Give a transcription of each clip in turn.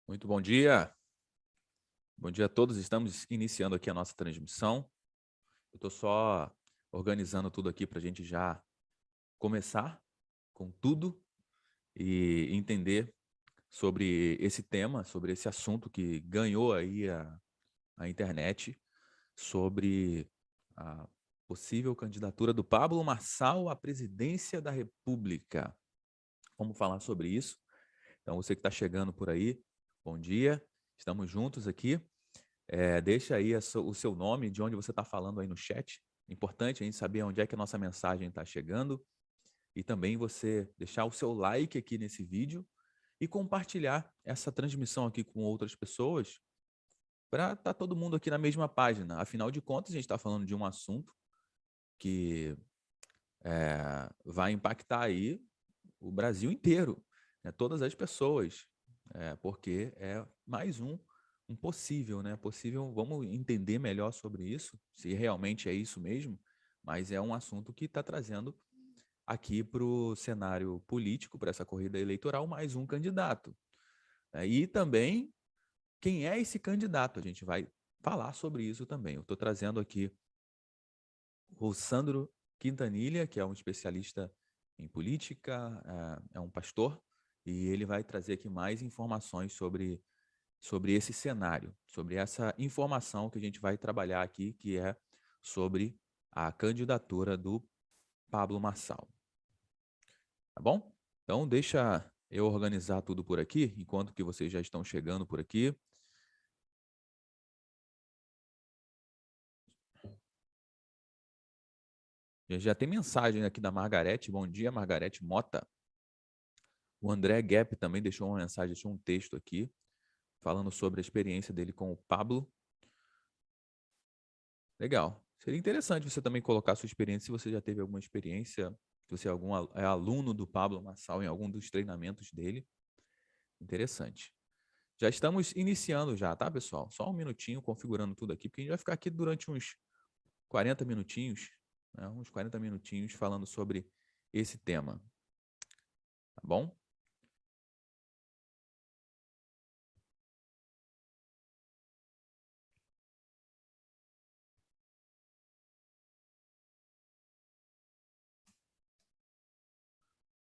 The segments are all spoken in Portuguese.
Muito bom dia. Bom dia a todos. Estamos iniciando aqui a nossa transmissão. Eu estou só organizando tudo aqui para a gente já começar com tudo e entender sobre esse tema, sobre esse assunto que ganhou aí a internet, sobre a possível candidatura do Pablo Marçal à presidência da República. Vamos falar sobre isso. Então, você que está chegando por aí, bom dia. Estamos juntos aqui. Deixa aí o seu nome, de onde você está falando aí no chat. Importante a gente saber onde é que a nossa mensagem está chegando. E também você deixar o seu like aqui nesse vídeo e compartilhar essa transmissão aqui com outras pessoas para estar todo mundo aqui na mesma página. Afinal de contas, a gente está falando de um assunto que vai impactar aí o Brasil inteiro, né? Todas as pessoas, porque é mais um possível, né? Possível, vamos entender melhor sobre isso, se realmente é isso mesmo, mas é um assunto que está trazendo aqui para o cenário político, para essa corrida eleitoral, mais um candidato, né? E também quem é esse candidato, a gente vai falar sobre isso também. Eu estou trazendo aqui o Sandro Quintanilha, que é um especialista em política, é um pastor, e ele vai trazer aqui mais informações sobre esse cenário, sobre essa informação que a gente vai trabalhar aqui, que é sobre a candidatura do Pablo Marçal. Tá bom? Então, deixa eu organizar tudo por aqui, enquanto que vocês já estão chegando por aqui. Já tem mensagem aqui da Margarete. Bom dia, Margarete Mota. O André Gap também deixou uma mensagem, deixou um texto aqui, falando sobre a experiência dele com o Pablo. Legal. Seria interessante você também colocar a sua experiência, se você já teve alguma experiência, se você é aluno do Pablo Marçal em algum dos treinamentos dele. Interessante. Já estamos iniciando já, tá, pessoal? Só um minutinho configurando tudo aqui, porque a gente vai ficar aqui durante uns 40 minutinhos, né? Uns 40 minutinhos falando sobre esse tema. Tá bom?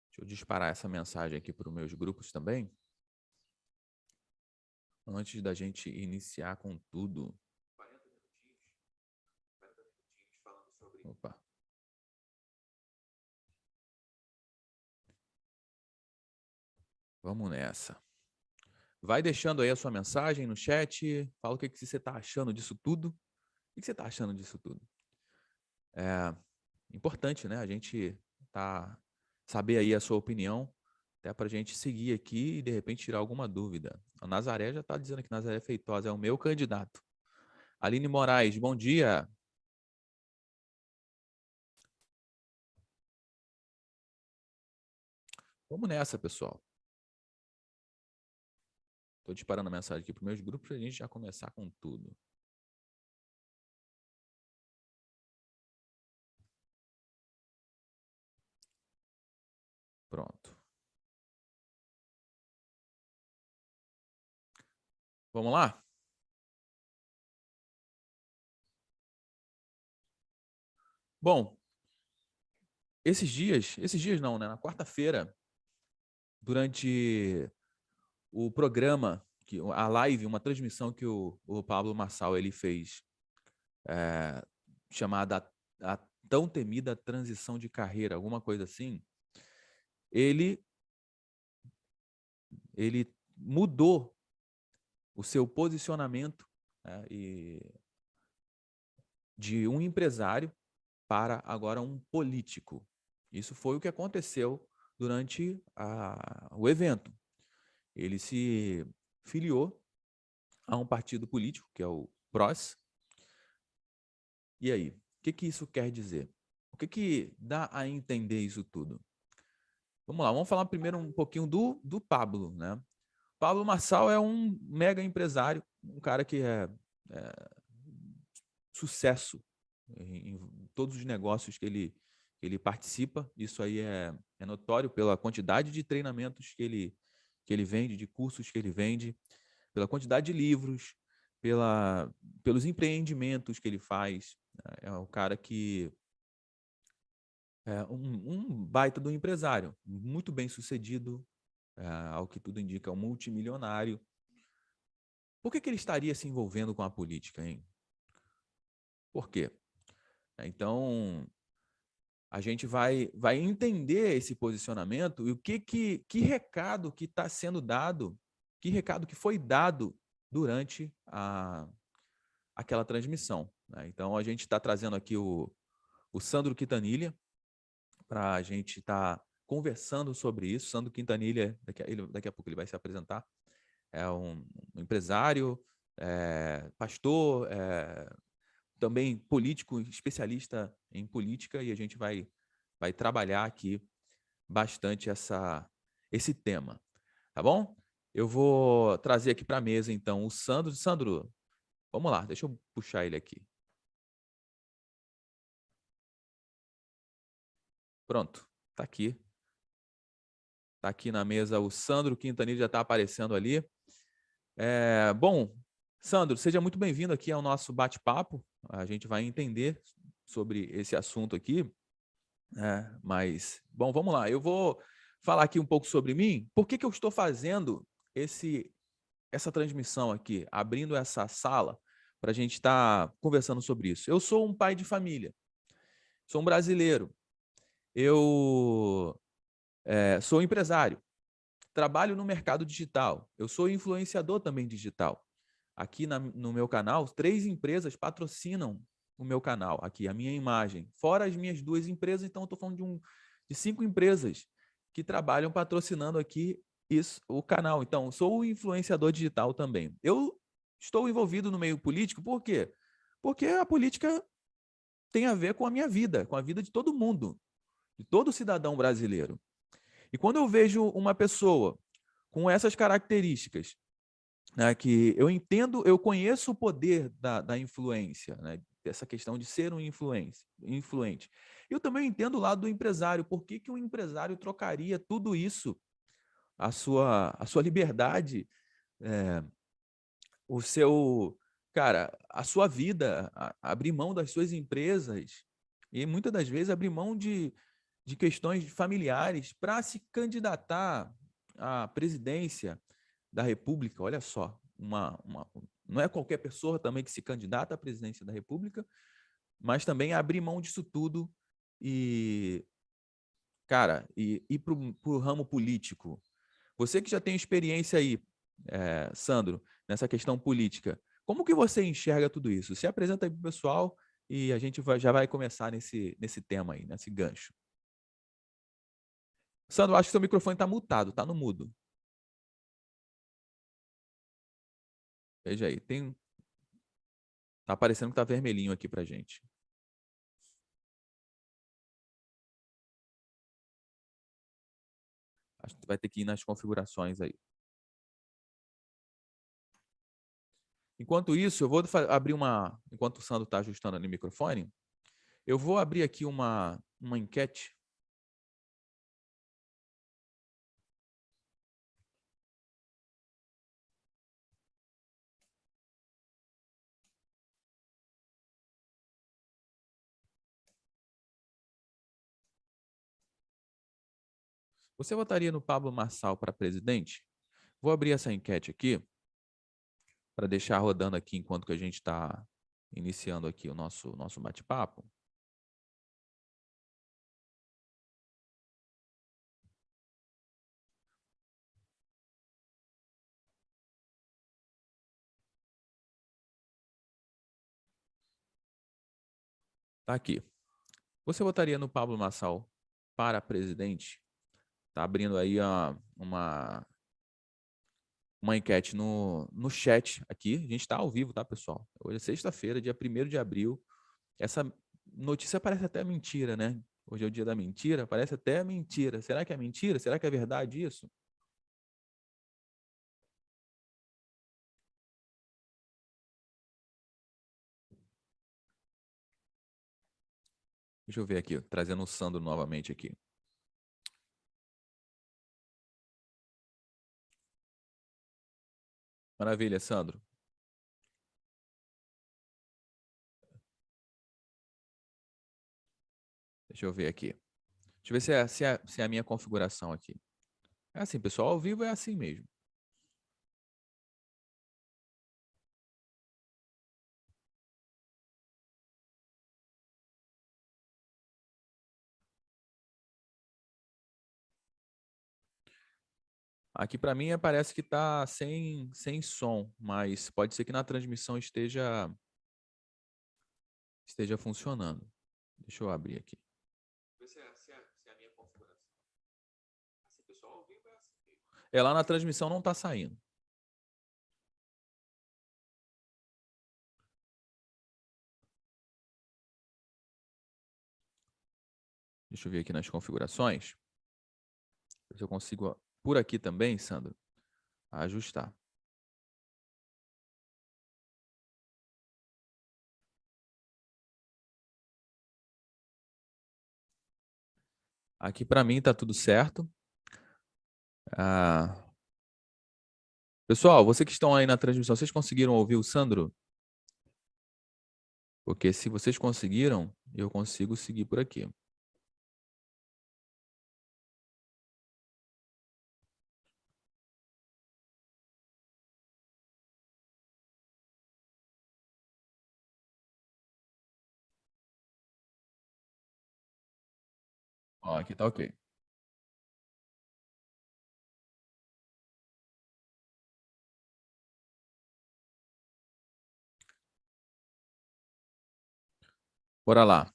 Deixa eu disparar essa mensagem aqui para os meus grupos também, antes da gente iniciar com tudo. 40 minutinhos falando sobre... Opa. Vamos nessa. Vai deixando aí a sua mensagem no chat, fala o que você está achando disso tudo. O que você está achando disso tudo? É importante, né? A gente saber aí a sua opinião, até para a gente seguir aqui e de repente tirar alguma dúvida. A Nazaré já está dizendo que Nazaré Feitosa é o meu candidato. Aline Moraes, bom dia. Vamos nessa, pessoal. Estou disparando a mensagem aqui para os meus grupos para a gente já começar com tudo. Pronto. Vamos lá? Bom, esses dias não, né? Na quarta-feira, durante o programa, a live, uma transmissão que o Pablo Marçal ele fez, chamada a tão temida transição de carreira, alguma coisa assim, ele mudou o seu posicionamento, né, de um empresário para agora um político. Isso foi o que aconteceu durante o evento. Ele se filiou a um partido político, que é o PROS. E aí, o que isso quer dizer? O que dá a entender isso tudo? Vamos lá, vamos falar primeiro um pouquinho do Pablo, né? Pablo Marçal é um mega empresário, um cara que é sucesso em todos os negócios que ele participa. Isso aí é notório pela quantidade de treinamentos que ele vende, de cursos que ele vende. pela quantidade de livros, pelos empreendimentos que ele faz. É um cara que é um baita do empresário, muito bem sucedido, ao que tudo indica, um multimilionário. Por que ele estaria se envolvendo com a política, hein? Por quê? Então, a gente vai entender esse posicionamento e que recado que está sendo dado, que recado que foi dado durante aquela transmissão, né? Então, a gente está trazendo aqui o Sandro Quintanilha para a gente estar conversando sobre isso. Sandro Quintanilha, daqui a pouco ele vai se apresentar, é um empresário, pastor, também político, especialista em política, e a gente vai trabalhar aqui bastante esse tema, tá bom? Eu vou trazer aqui para a mesa, então, o Sandro. Sandro, vamos lá, deixa eu puxar ele aqui. Pronto, tá aqui. Tá aqui na mesa o Sandro Quintanilha, já está aparecendo ali. Bom, Sandro, seja muito bem-vindo aqui ao nosso bate-papo. A gente vai entender sobre esse assunto aqui. Mas, bom, vamos lá. Eu vou falar aqui um pouco sobre mim. Por que eu estou fazendo essa transmissão aqui, abrindo essa sala para a gente estar conversando sobre isso? Eu sou um pai de família, sou um brasileiro, eu sou empresário, trabalho no mercado digital, eu sou influenciador também digital. Aqui no meu canal, 3 empresas patrocinam o meu canal, aqui, a minha imagem. Fora as minhas 2 empresas, então eu estou falando de 5 empresas que trabalham patrocinando aqui o canal. Então, sou o influenciador digital também. Eu estou envolvido no meio político, por quê? Porque a política tem a ver com a minha vida, com a vida de todo mundo, de todo cidadão brasileiro. E quando eu vejo uma pessoa com essas características, né, que eu entendo, eu conheço o poder da influência, né, dessa questão de ser um influente. Eu também entendo o lado do empresário. Por que um empresário trocaria tudo isso, a sua liberdade, o seu, cara, a sua vida, abrir mão das suas empresas e muitas das vezes abrir mão de questões familiares para se candidatar à presidência da República? Olha só, não é qualquer pessoa também que se candidata à presidência da República, mas também abrir mão disso tudo e, cara, e ir para o ramo político. Você que já tem experiência aí, Sandro, nessa questão política, como que você enxerga tudo isso? Se apresenta aí para o pessoal e a gente já vai começar nesse tema aí, nesse gancho. Sandro, acho que seu microfone está mutado, está no mudo. Veja aí, tá aparecendo que tá vermelhinho aqui pra gente. Acho que vai ter que ir nas configurações aí. Enquanto isso, eu vou abrir enquanto o Sandro está ajustando ali o microfone, eu vou abrir aqui uma enquete. Você votaria no Pablo Marçal para presidente? Vou abrir essa enquete aqui para deixar rodando aqui enquanto que a gente está iniciando aqui o nosso bate-papo. Tá aqui. Você votaria no Pablo Marçal para presidente? Tá abrindo aí uma enquete no chat aqui. A gente está ao vivo, tá, pessoal? Hoje é sexta-feira, dia 1º de abril. Essa notícia parece até mentira, né? Hoje é o dia da mentira, parece até mentira. Será que é mentira? Será que é verdade isso? Deixa eu ver aqui, trazendo o Sandro novamente aqui. Maravilha, Sandro. Deixa eu ver aqui. Deixa eu ver se é a minha configuração aqui. É assim, pessoal, ao vivo é assim mesmo. Aqui para mim parece que está sem som, mas pode ser que na transmissão esteja funcionando. Deixa eu abrir aqui. Se é a minha configuração. Assim, pessoal, ao vivo é assim mesmo. É, lá na transmissão não está saindo. Deixa eu ver aqui nas configurações. Ver se eu consigo, por aqui também, Sandro, ajustar. Aqui para mim está tudo certo. Pessoal, vocês que estão aí na transmissão, vocês conseguiram ouvir o Sandro? Porque se vocês conseguiram, eu consigo seguir por aqui. Ó, aqui tá ok. Bora lá.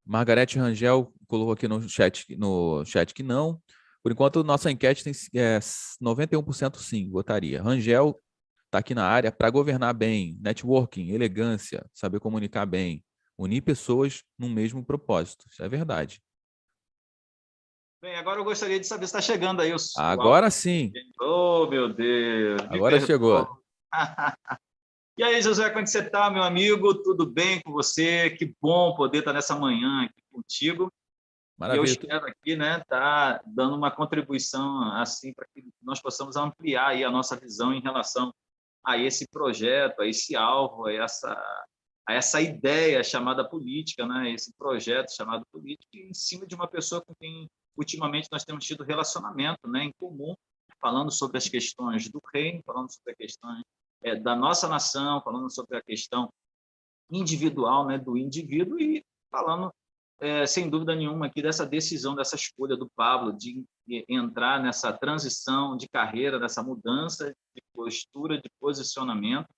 Margarete Rangel colocou aqui no chat que não. Por enquanto, nossa enquete tem 91% sim, votaria. Rangel está aqui na área para governar bem, networking, elegância, saber comunicar bem, unir pessoas no mesmo propósito. Isso é verdade. Bem, agora eu gostaria de saber se está chegando aí o Agora áudio. sim. Oh, meu Deus, me Agora chegou. perdoa. E aí, Josué, como é que você está, meu amigo? Tudo bem com você? Que bom poder estar nessa manhã aqui contigo. E eu Maravilha. espero aqui, né, estar dando uma contribuição assim para que nós possamos ampliar aí a nossa visão em relação a esse projeto, a esse alvo, a essa ideia chamada política, né? Esse projeto chamado política, em cima de uma pessoa com quem ultimamente nós temos tido relacionamento, né, em comum, falando sobre as questões do reino, falando sobre a questão da nossa nação, falando sobre a questão individual, né, do indivíduo e falando sem dúvida nenhuma aqui dessa decisão, dessa escolha do Pablo de entrar nessa transição de carreira, nessa mudança de postura, de posicionamento,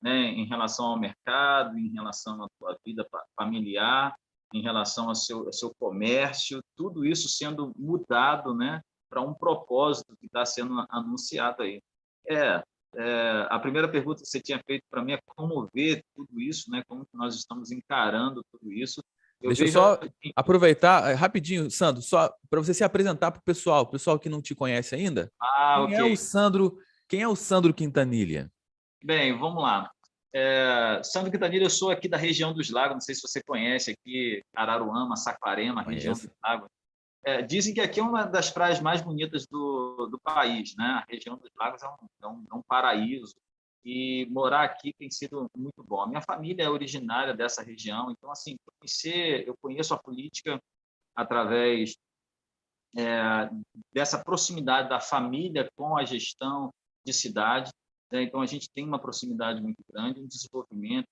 né, em relação ao mercado, em relação à sua vida familiar, em relação ao seu comércio, tudo isso sendo mudado, né, para um propósito que está sendo anunciado aí. A primeira pergunta que você tinha feito para mim é como ver tudo isso, né, como que nós estamos encarando tudo isso. Eu Deixa eu vejo só assim, aproveitar rapidinho, Sandro, só para você se apresentar para o pessoal que não te conhece ainda. Quem é o ok. Sandro? Quem é o Sandro Quintanilha? Bem, vamos lá. Sandro Quintanilha, eu sou aqui da região dos Lagos, não sei se você conhece aqui, Araruama, Saquarema, região dos Conheço. Lagos. Dizem que aqui é uma das praias mais bonitas do país, né? A região dos Lagos é um paraíso e morar aqui tem sido muito bom. A minha família é originária dessa região, então assim, eu conheço a política através dessa proximidade da família com a gestão de cidade, né? Então a gente tem uma proximidade muito grande, um desenvolvimento,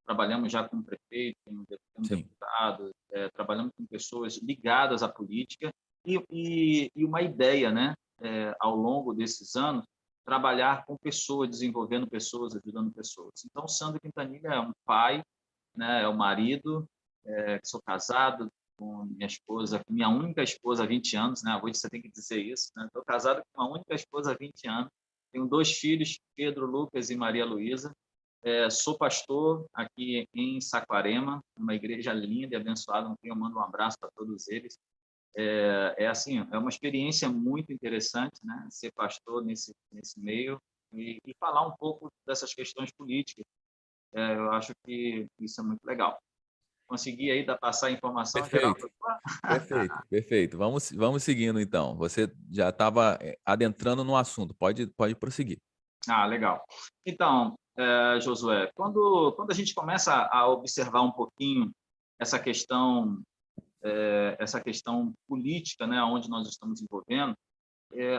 trabalhamos já com prefeito, com Sim. deputado, trabalhamos com pessoas ligadas à política e uma ideia, né, ao longo desses anos, trabalhar com pessoas, desenvolvendo pessoas, ajudando pessoas. Então, Sandro Quintanilha é um pai, né, é um marido, sou casado com minha esposa, com minha única esposa há 20 anos, né? Hoje você tem que dizer isso, né? Estou casado com uma única esposa há 20 anos, tenho 2 filhos, Pedro Lucas e Maria Luísa. Sou pastor aqui em Saquarema, uma igreja linda e abençoada, no quem eu mando um abraço para todos eles. Assim, é uma experiência muito interessante, né? Ser pastor nesse meio e falar um pouco dessas questões políticas. Eu acho que isso é muito legal. Consegui aí passar a informação geral? Perfeito. Perfeito, perfeito. Vamos seguindo então. Você já estava adentrando no assunto. Pode prosseguir. Ah, legal. Então, Josué, quando a gente começa a observar um pouquinho essa questão, essa questão política, né, onde nós estamos envolvendo,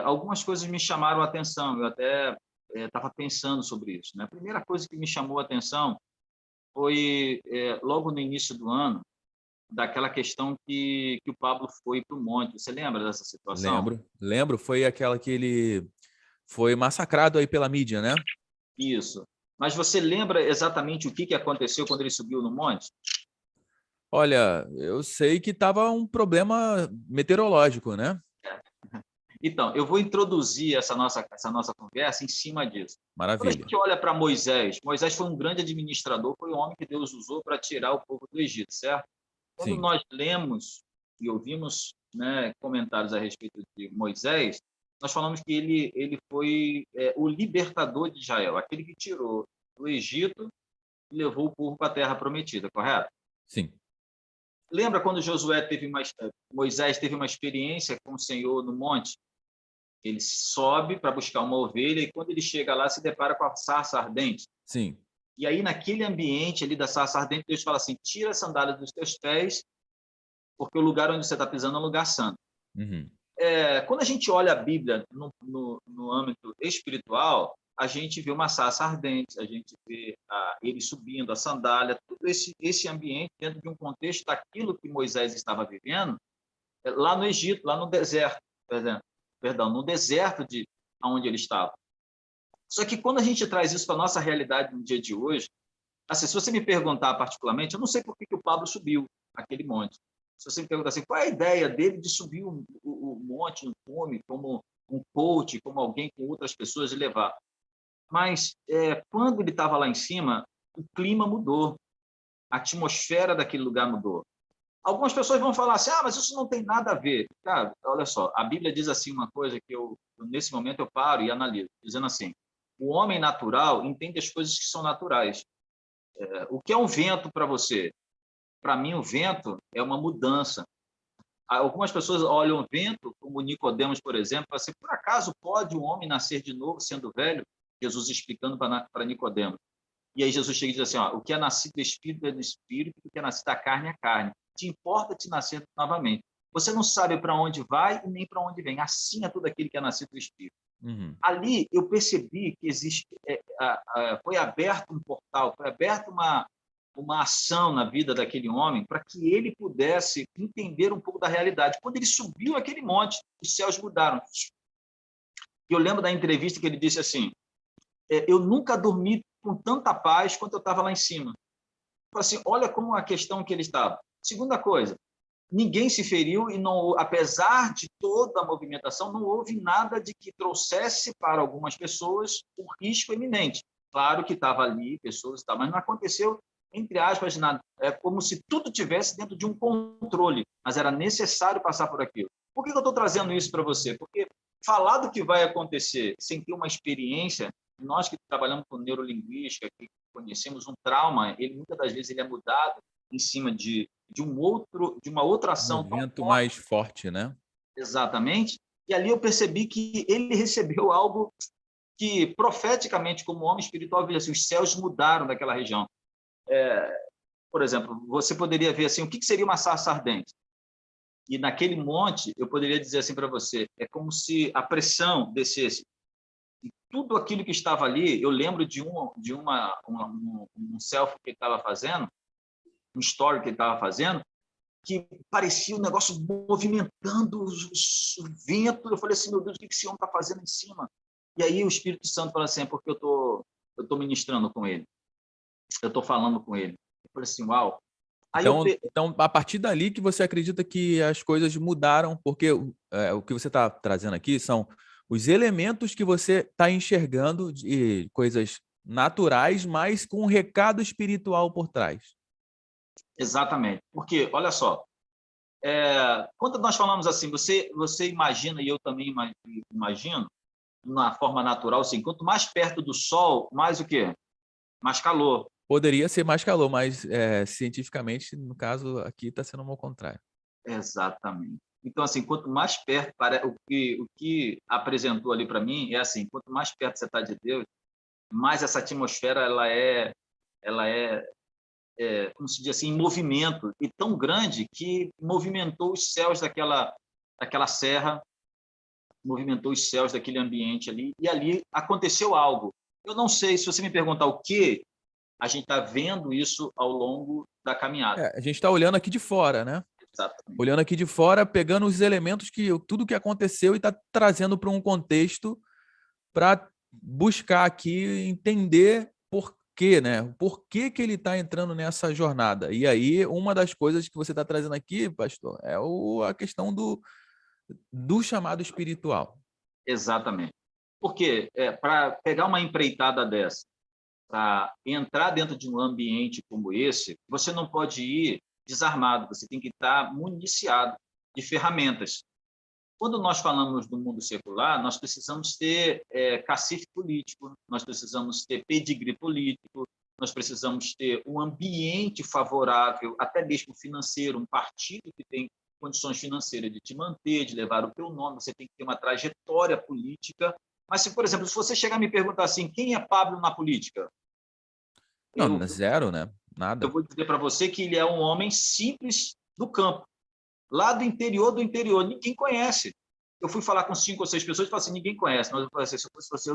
algumas coisas me chamaram a atenção. Eu até estava pensando sobre isso, né? A primeira coisa que me chamou a atenção foi logo no início do ano, daquela questão que o Pablo foi para o monte. Você lembra dessa situação? Lembro, foi aquela que ele foi massacrado aí pela mídia, né? Isso. Mas você lembra exatamente o que aconteceu quando ele subiu no monte? Olha, eu sei que estava um problema meteorológico, né? Então, eu vou introduzir essa nossa conversa em cima disso. Quando a Maravilha. gente olha para Moisés, Moisés foi um grande administrador, foi o homem que Deus usou para tirar o povo do Egito, certo? Quando Sim, nós lemos e ouvimos, né, comentários a respeito de Moisés, nós falamos que ele foi o libertador de Israel, aquele que tirou do Egito e levou o povo para a terra prometida, correto? sim, Lembra quando Moisés teve uma experiência com o Senhor no monte? Ele sobe para buscar uma ovelha e quando ele chega lá se depara com a sarça ardente. sim. E aí naquele ambiente ali da sarça ardente, Deus fala assim: tira a sandália dos teus pés, porque o lugar onde você está pisando é um lugar santo. Uhum. Quando a gente olha a Bíblia no âmbito espiritual, a gente vê uma sarça ardente, a gente vê ele subindo, a sandália, todo esse ambiente dentro de um contexto daquilo que Moisés estava vivendo lá no Egito, lá no deserto, perdão, no deserto de onde ele estava. Só que quando a gente traz isso para a nossa realidade no dia de hoje, assim, se você me perguntar particularmente, eu não sei por que o Pablo subiu aquele monte. Se você me perguntar assim, qual é a ideia dele de subir o monte no cume, como um coach, como alguém com outras pessoas de levar. Mas quando ele estava lá em cima, o clima mudou, a atmosfera daquele lugar mudou. Algumas pessoas vão falar assim, mas isso não tem nada a ver. Cara, olha só, a Bíblia diz assim uma coisa que nesse momento eu paro e analiso, dizendo assim, o homem natural entende as coisas que são naturais. O que é um vento para você? Para mim, o vento é uma mudança. Algumas pessoas olham o vento, como Nicodemos, por exemplo, assim, por acaso pode um homem nascer de novo sendo velho? Jesus explicando para Nicodemos. E aí Jesus chega e diz assim, o que é nascido do Espírito é do Espírito, o que é nascido da carne é carne. Te importa te nascer novamente. Você não sabe para onde vai e nem para onde vem. Assim é tudo aquele que é nascido do Espírito. Uhum. Ali eu percebi que foi aberto um portal, foi aberta uma ação na vida daquele homem para que ele pudesse entender um pouco da realidade. Quando ele subiu aquele monte, os céus mudaram. Eu lembro da entrevista que ele disse assim, eu nunca dormi com tanta paz quanto eu estava lá em cima. Assim, olha como a questão que ele estava. Segunda coisa, ninguém se feriu e não, apesar de toda a movimentação, não houve nada de que trouxesse para algumas pessoas um risco iminente. Claro que estava ali, pessoas e tal, mas não aconteceu, entre aspas, nada. É como se tudo tivesse dentro de um controle, mas era necessário passar por aquilo. Por que eu estou trazendo isso para você? Porque falar do que vai acontecer sem ter uma experiência, nós que trabalhamos com neurolinguística, que conhecemos um trauma, ele muitas das vezes ele é mudado em cima de uma outra Um ação tão evento forte, mais forte, né? exatamente, e ali eu percebi que ele recebeu algo que, profeticamente, como homem espiritual, assim, os céus mudaram daquela região. Por exemplo, você poderia ver assim, o que seria uma sarça ardente? E naquele monte, eu poderia dizer assim para você, é como se a pressão descesse. E tudo aquilo que estava ali, eu lembro de um selfie que ele estava fazendo, um story que ele estava fazendo, que parecia um negócio movimentando o vento. Eu falei assim, meu Deus, o que esse homem está fazendo em cima? E aí o Espírito Santo fala assim, porque eu tô ministrando com ele, eu estou falando com ele. Eu falei assim, uau. Aí Então, a partir dali que você acredita que as coisas mudaram, porque o que você está trazendo aqui são os elementos que você está enxergando de coisas naturais, mas com um recado espiritual por trás. exatamente, porque, olha só, quando nós falamos assim, você imagina, e eu também imagino, na forma natural, assim, quanto mais perto do Sol, mais o quê? Mais calor. Poderia ser mais calor, mas cientificamente, no caso aqui, está sendo ao contrário. Exatamente. Então, assim, quanto mais perto, o que apresentou ali para mim é assim, quanto mais perto você está de Deus, mais essa atmosfera ela é, como se diz assim, em movimento, e tão grande que movimentou os céus daquela serra, movimentou os céus daquele ambiente ali, e ali aconteceu algo. Eu não sei, se você me perguntar o que, a gente está vendo isso ao longo da caminhada. A gente está olhando aqui de fora, né? Exatamente. Olhando aqui de fora, pegando os elementos tudo que aconteceu e está trazendo para um contexto para buscar aqui entender por quê, né? Por que que ele está entrando nessa jornada. E aí, uma das coisas que você está trazendo aqui, pastor, é a questão do chamado espiritual. Exatamente. Porque para pegar uma empreitada dessa, para entrar dentro de um ambiente como esse, você não pode ir desarmado, você tem que estar municiado de ferramentas. Quando nós falamos do mundo secular, nós precisamos ter cacife político, nós precisamos ter pedigree político, nós precisamos ter um ambiente favorável, até mesmo financeiro, um partido que tem condições financeiras de te manter, de levar o teu nome, você tem que ter uma trajetória política. Mas, se, por exemplo, se você chegar e me perguntar assim, quem é Pablo na política? Não, zero, né? Eu Nada. vou dizer para você que ele é um homem simples do campo, lá do interior, ninguém conhece. Eu fui falar com 5 ou 6 pessoas e falei assim, ninguém conhece, mas eu falei assim, se eu fosse você,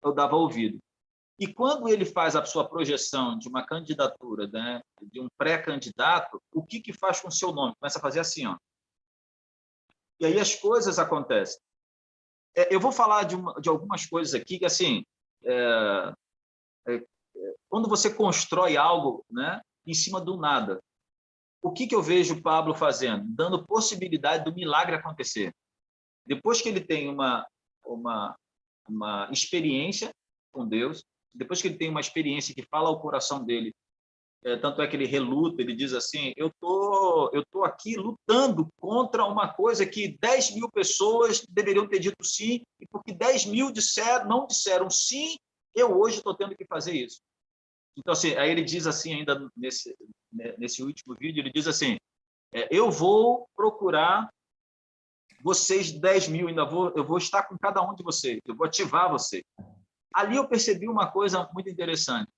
eu dava ouvido. E quando ele faz a sua projeção de uma candidatura, né, de um pré-candidato, o que faz com o seu nome? Começa a fazer assim, ó. E aí as coisas acontecem. Eu vou falar de algumas coisas aqui que, assim, quando você constrói algo, né, em cima do nada, o que eu vejo o Pablo fazendo? Dando possibilidade do milagre acontecer. Depois que ele tem uma experiência com Deus, depois que ele tem uma experiência que fala ao coração dele, tanto é que ele reluta, ele diz assim, eu tô aqui lutando contra uma coisa que 10 mil pessoas deveriam ter dito sim, e porque 10 mil não disseram sim, eu hoje estou tendo que fazer isso. Então, assim, aí ele diz assim, ainda nesse último vídeo, ele diz assim, eu vou procurar vocês 10 mil, eu vou estar com cada um de vocês, eu vou ativar você. Ali eu percebi uma coisa muito interessante,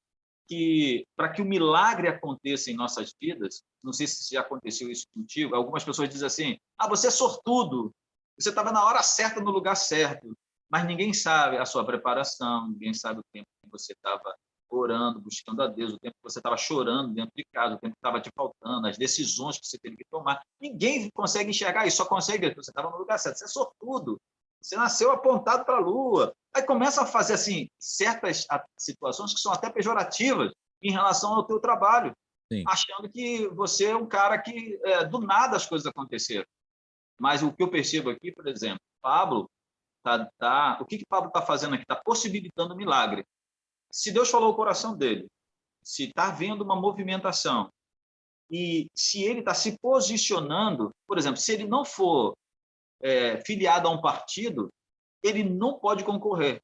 que para que o milagre aconteça em nossas vidas, não sei se já aconteceu isso contigo, algumas pessoas dizem assim, você é sortudo, você estava na hora certa, no lugar certo, mas ninguém sabe a sua preparação, ninguém sabe o tempo que você estava orando, buscando a Deus, o tempo que você estava chorando dentro de casa, o tempo que estava te faltando, as decisões que você teve que tomar. Ninguém consegue enxergar isso, só consegue ver que você estava no lugar certo. Você é sortudo, você nasceu apontado para a lua. Aí começa a fazer assim certas situações que são até pejorativas em relação ao teu trabalho, Sim. achando que você é um cara que do nada as coisas aconteceram. Mas o que eu percebo aqui, por exemplo, Pablo o que Pablo está fazendo aqui? Está possibilitando milagre. Se Deus falou o coração dele, se está havendo uma movimentação, e se ele está se posicionando, por exemplo, se ele não for filiado a um partido, ele não pode concorrer.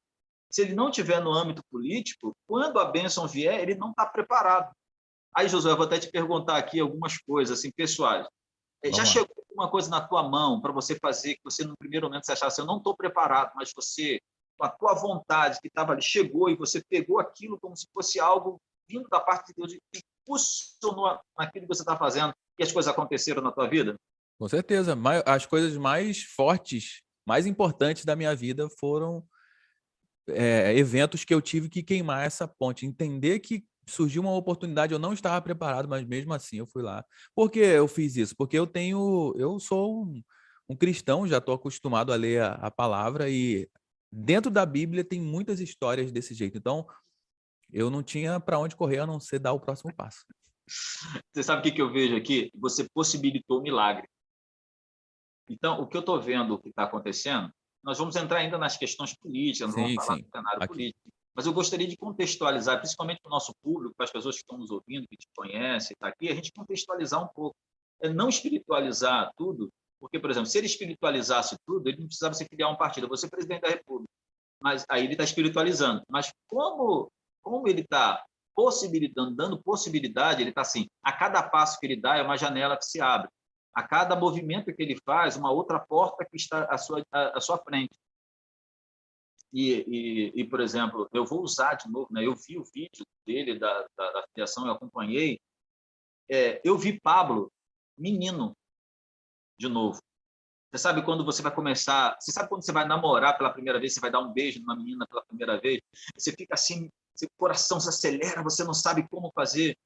Se ele não tiver no âmbito político, quando a bênção vier, ele não está preparado. Aí, Josué, eu vou até te perguntar aqui algumas coisas assim, pessoais. Já chegou alguma coisa na tua mão para você fazer, que você no primeiro momento você achasse, eu não estou preparado, mas você, com a tua vontade que estava ali, chegou e você pegou aquilo como se fosse algo vindo da parte de Deus e funcionou naquilo que você está fazendo e as coisas aconteceram na tua vida? Com certeza. As coisas mais fortes, mais importantes da minha vida foram eventos que eu tive que queimar essa ponte. Entender que surgiu uma oportunidade, eu não estava preparado, mas mesmo assim eu fui lá. Por que eu fiz isso? Porque eu sou um cristão, já estou acostumado a ler a palavra e dentro da Bíblia tem muitas histórias desse jeito. Então, eu não tinha para onde correr a não ser dar o próximo passo. Você sabe o que eu vejo aqui? Você possibilitou o milagre. Então, o que eu estou vendo, o que está acontecendo, nós vamos entrar ainda nas questões políticas, nós vamos falar Sim. do cenário Aqui. político, mas eu gostaria de contextualizar, principalmente para o nosso público, para as pessoas que estão nos ouvindo, que te conhecem, está aqui, a gente contextualizar um pouco. Não espiritualizar tudo, porque, por exemplo, se ele espiritualizasse tudo, ele não precisava se filiar a um partido, eu vou ser presidente da República, mas aí ele está espiritualizando. Mas como ele está possibilitando, dando possibilidade, ele está assim, a cada passo que ele dá é uma janela que se abre. A cada movimento que ele faz, uma outra porta que está à sua frente. Por exemplo, eu vou usar de novo, né? Eu vi o vídeo dele da filiação, eu acompanhei. Eu vi Pablo, menino, de novo. Você sabe quando você vai começar... Você sabe quando você vai namorar pela primeira vez, você vai dar um beijo numa menina pela primeira vez? Você fica assim, seu coração se acelera, você não sabe como fazer.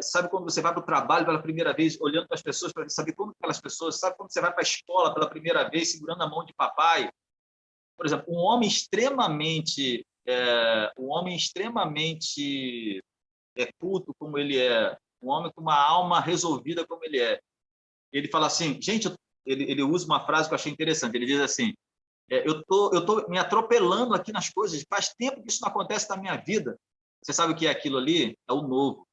Sabe quando você vai para o trabalho pela primeira vez, olhando para as pessoas, para saber como aquelas pessoas... Sabe quando você vai para a escola pela primeira vez, segurando a mão de papai? Por exemplo, um homem extremamente culto como ele é, um homem com uma alma resolvida como ele é. Ele fala assim, gente, ele usa uma frase que eu achei interessante, ele diz assim, eu tô me atropelando aqui nas coisas, faz tempo que isso não acontece na minha vida. Você sabe o que é aquilo ali? É o novo.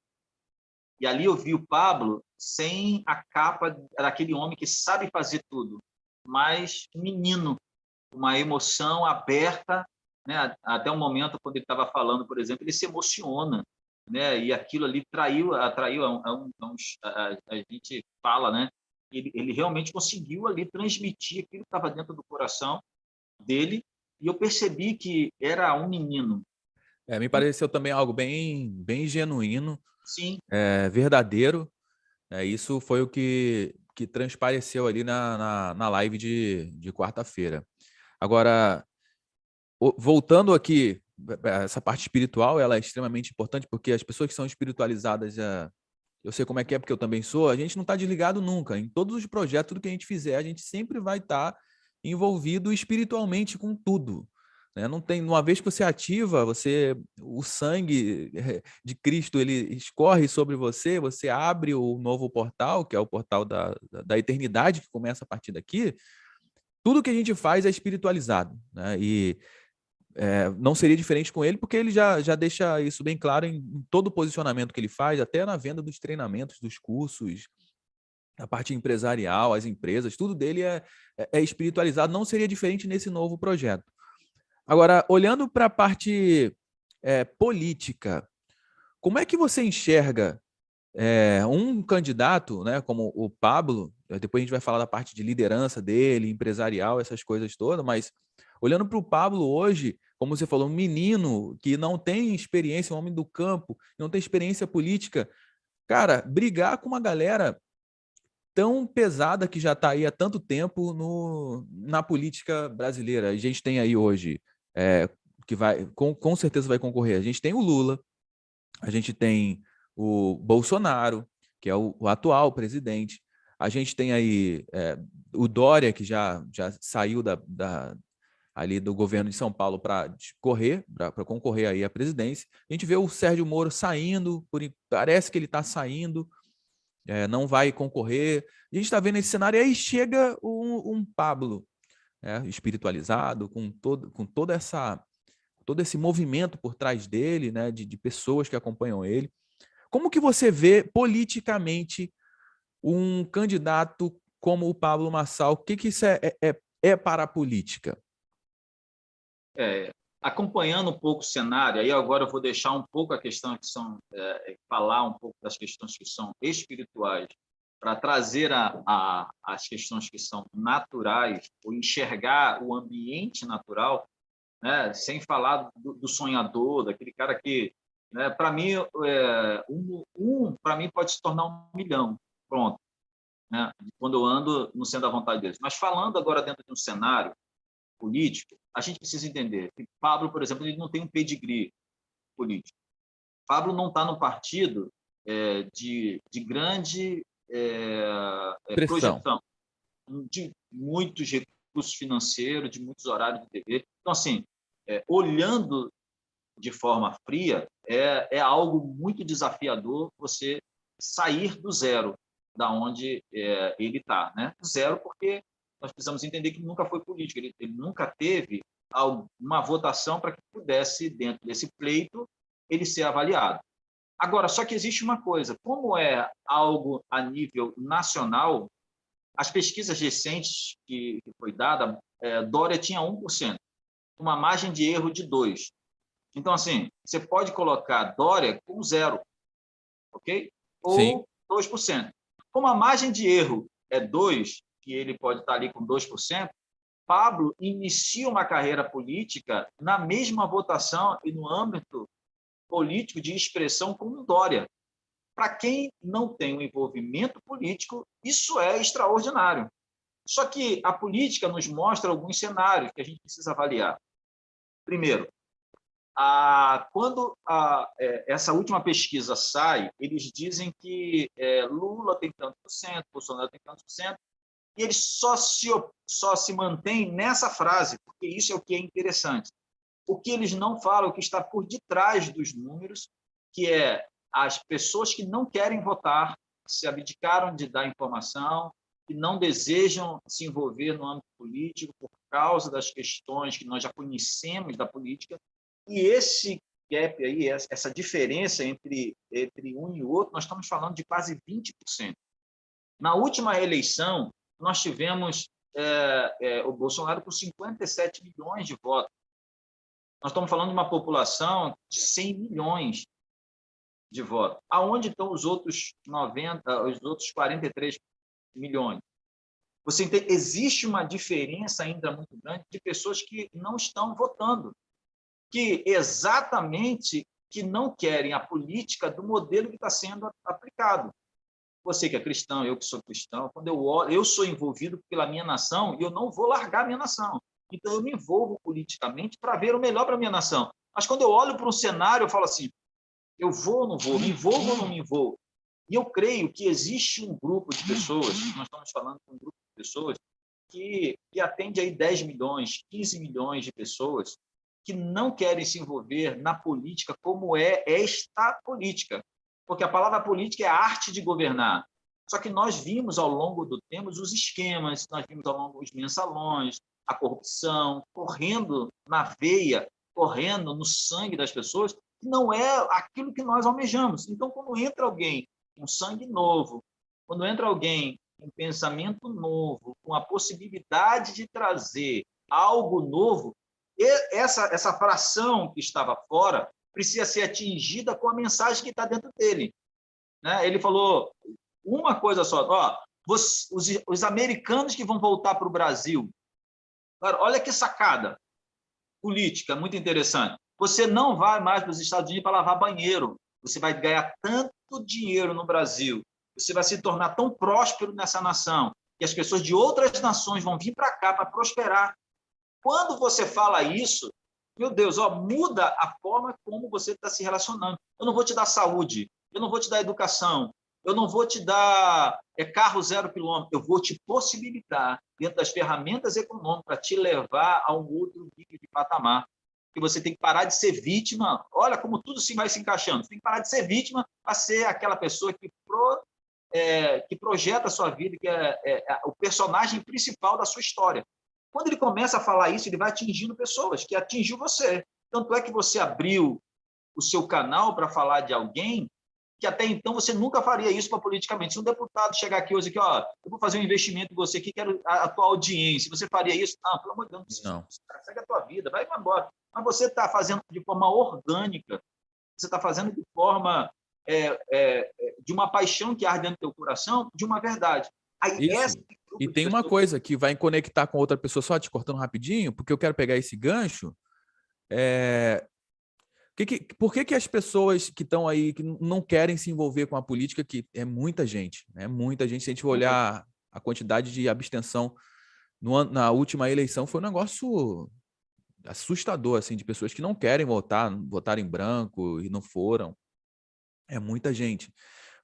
E ali eu vi o Pablo sem a capa daquele homem que sabe fazer tudo, mas menino, uma emoção aberta, né? Até um momento, quando ele estava falando, por exemplo, ele se emociona, né? E aquilo ali atraiu a gente fala, né? Ele realmente conseguiu ali transmitir aquilo que estava dentro do coração dele, e eu percebi que era um menino. Me pareceu também algo bem, bem genuíno, Sim. Verdadeiro. Isso foi o que transpareceu ali na live de quarta-feira. Agora, voltando aqui, essa parte espiritual, ela é extremamente importante, porque as pessoas que são espiritualizadas, eu sei como é que é, porque eu também sou, a gente não está desligado nunca. Em todos os projetos, tudo que a gente fizer, a gente sempre vai estar envolvido espiritualmente com tudo. Não tem, uma vez que você ativa, o sangue de Cristo ele escorre sobre você, você abre o novo portal, que é o portal da eternidade, que começa a partir daqui. Tudo que a gente faz é espiritualizado, né? E não seria diferente com ele, porque ele já deixa isso bem claro em todo o posicionamento que ele faz, até na venda dos treinamentos, dos cursos, a parte empresarial, as empresas, tudo dele é espiritualizado, não seria diferente nesse novo projeto. Agora, olhando para a parte política, como é que você enxerga um candidato, né, como o Pablo? Depois a gente vai falar da parte de liderança dele, empresarial, essas coisas todas, mas olhando para o Pablo hoje, como você falou, um menino que não tem experiência, um homem do campo, não tem experiência política, cara, brigar com uma galera tão pesada que já está aí há tanto tempo na política brasileira. A gente tem aí hoje, que com certeza vai concorrer, a gente tem o Lula, a gente tem o Bolsonaro, que é o atual presidente, a gente tem aí o Dória, que já saiu ali do governo de São Paulo para concorrer aí à presidência. A gente vê o Sérgio Moro saindo, parece que ele está saindo, não vai concorrer. A gente está vendo esse cenário, e aí chega um Pablo espiritualizado, com todo esse movimento por trás dele, né, de pessoas que acompanham ele. Como que você vê politicamente um candidato como o Pablo Marçal? O que isso é para a política? Acompanhando um pouco o cenário, aí agora eu vou deixar um pouco a questão que são, falar um pouco das questões que são espirituais, para trazer as questões que são naturais, ou enxergar o ambiente natural, né? Sem falar do sonhador, daquele cara que, né, para mim, para mim pode se tornar 1 milhão, pronto, né? Quando eu ando no centro da vontade deles. Mas falando agora dentro de um cenário político, a gente precisa entender que Pablo, por exemplo, ele não tem um pedigree político. Pablo não está no partido de grande projeção, de muitos recursos financeiros, de muitos horários de TV. Então, assim, olhando de forma fria, é algo muito desafiador você sair do zero, da onde ele está, né? Zero, porque nós precisamos entender que nunca foi político, ele nunca teve uma votação para que pudesse, dentro desse pleito, ele ser avaliado. Agora, só que existe uma coisa, como é algo a nível nacional, as pesquisas recentes que foi dada, Dória tinha 1%, uma margem de erro de 2%. Então, assim, você pode colocar Dória com 0%, ok? Ou Sim. 2%. Com uma margem de erro é 2%, que ele pode estar ali com 2%, Pablo inicia uma carreira política na mesma votação e no âmbito político de expressão como Dória. Para quem não tem um envolvimento político, isso é extraordinário. Só que a política nos mostra alguns cenários que a gente precisa avaliar. Primeiro, quando essa última pesquisa sai, eles dizem que Lula tem tanto por cento, Bolsonaro tem tanto por cento, e eles só se mantêm nessa frase, porque isso é o que é interessante. O que eles não falam, o que está por detrás dos números, que é as pessoas que não querem votar, se abdicaram de dar informação, que não desejam se envolver no âmbito político por causa das questões que nós já conhecemos da política. E esse gap aí, essa diferença entre um e outro, nós estamos falando de quase 20%. Na última eleição, nós tivemos o Bolsonaro com 57 milhões de votos. Nós estamos falando de uma população de 100 milhões de votos. Aonde estão os outros 43 milhões? Existe uma diferença ainda muito grande de pessoas que não estão votando, que exatamente que não querem a política do modelo que está sendo aplicado. Você que é cristão, eu que sou cristão, quando eu olho, eu sou envolvido pela minha nação e eu não vou largar a minha nação. Então, eu me envolvo politicamente para ver o melhor para a minha nação. Mas quando eu olho para um cenário, eu falo assim, eu vou ou não vou, me envolvo ou não me envolvo? E eu creio que existe um grupo de pessoas, nós estamos falando de um grupo de pessoas, que atende aí 10 milhões, 15 milhões de pessoas que não querem se envolver na política como é esta política. Porque a palavra política é a arte de governar. Só que nós vimos ao longo do tempo os esquemas, nós vimos ao longo dos mensalões, a corrupção correndo na veia, correndo no sangue das pessoas, que não é aquilo que nós almejamos. Então, quando entra alguém com sangue novo, quando entra alguém com pensamento novo, com a possibilidade de trazer algo novo, essa fração que estava fora precisa ser atingida com a mensagem que está dentro dele. Né? Ele falou uma coisa só, os americanos que vão voltar para o Brasil, cara, olha que sacada política, muito interessante. Você não vai mais para os Estados Unidos para lavar banheiro, você vai ganhar tanto dinheiro no Brasil, você vai se tornar tão próspero nessa nação, que as pessoas de outras nações vão vir para cá para prosperar. Quando você fala isso, meu Deus, muda a forma como você está se relacionando. Eu não vou te dar saúde, eu não vou te dar educação, eu não vou te dar carro 0 quilômetro, eu vou te possibilitar, dentro das ferramentas econômicas, para te levar a um outro nível de patamar. Que você tem que parar de ser vítima. Olha como tudo vai se encaixando. Você tem que parar de ser vítima para ser aquela pessoa que projeta a sua vida, que é o personagem principal da sua história. Quando ele começa a falar isso, ele vai atingindo pessoas, que atingiu você. Tanto é que você abriu o seu canal para falar de alguém que até então você nunca faria isso para politicamente. Se um deputado chegar aqui hoje, eu vou fazer um investimento em você aqui, quero a tua audiência, você faria isso? Não, pelo amor de Deus, não. Segue a tua vida, vai embora. Mas você está fazendo de forma orgânica, você está fazendo de forma de uma paixão que arde dentro do teu coração, de uma verdade. Aí, e tem uma coisa que vai conectar com outra pessoa, só te cortando rapidinho, porque eu quero pegar esse gancho. Por que as pessoas que estão aí, que não querem se envolver com a política, que é muita gente, né? Muita gente, se a gente olhar a quantidade de abstenção na última eleição, foi um negócio assustador, assim, de pessoas que não querem votar em branco e não foram. É muita gente.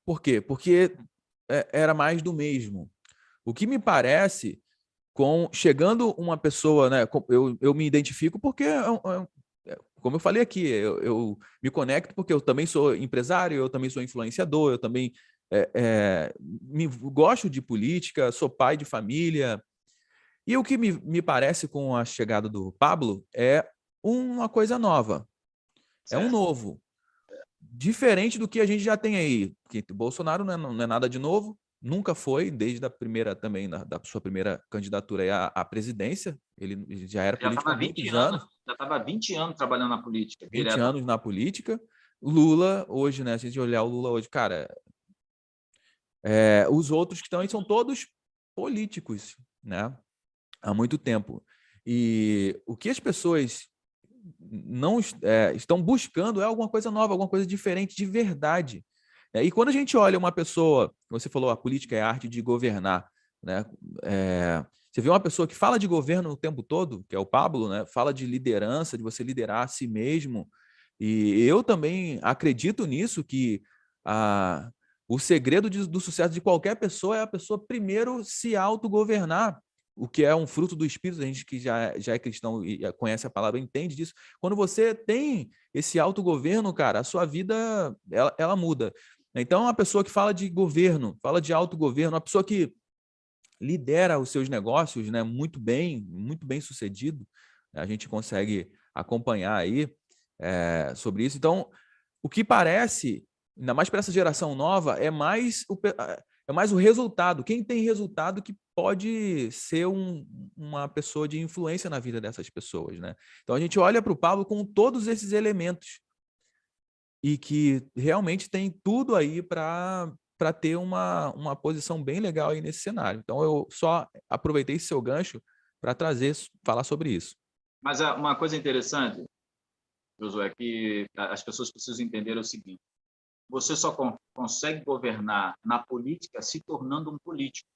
Por quê? Porque era mais do mesmo. O que me parece, chegando uma pessoa, né? Eu me identifico porque como eu falei aqui, eu me conecto porque eu também sou empresário, eu também sou influenciador, eu também gosto de política, sou pai de família. E o que me parece com a chegada do Pablo é uma coisa nova. É um novo. Diferente do que a gente já tem aí. Porque o Bolsonaro não é nada de novo, nunca foi, desde a primeira também, da sua primeira candidatura à presidência. Ele já era político há muitos anos. Já estava há 20 anos trabalhando na política. 20 anos na política. Lula, hoje, né? Se a gente olhar o Lula hoje, cara, os outros que estão aí são todos políticos, né? Há muito tempo. E o que as pessoas não estão buscando é alguma coisa nova, alguma coisa diferente de verdade. E quando a gente olha uma pessoa, você falou, a política é a arte de governar, né? Você vê uma pessoa que fala de governo o tempo todo, que é o Pablo, né? Fala de liderança, de você liderar a si mesmo. E eu também acredito nisso, que o segredo do sucesso de qualquer pessoa é a pessoa primeiro se autogovernar, o que é um fruto do Espírito. A gente que já é cristão e conhece a palavra entende disso. Quando você tem esse autogoverno, cara, a sua vida ela muda. Então, uma pessoa que fala de governo, fala de autogoverno, uma pessoa que lidera os seus negócios, né, muito bem sucedido, a gente consegue acompanhar aí sobre isso. Então, o que parece, ainda mais para essa geração nova, é mais o resultado. Quem tem resultado que pode ser uma pessoa de influência na vida dessas pessoas, né? Então, a gente olha para o Pablo com todos esses elementos e que realmente tem tudo aí para ter uma posição bem legal aí nesse cenário. Então, eu só aproveitei esse seu gancho para falar sobre isso. Mas uma coisa interessante, Josué, é que as pessoas precisam entender o seguinte: você só consegue governar na política se tornando um político.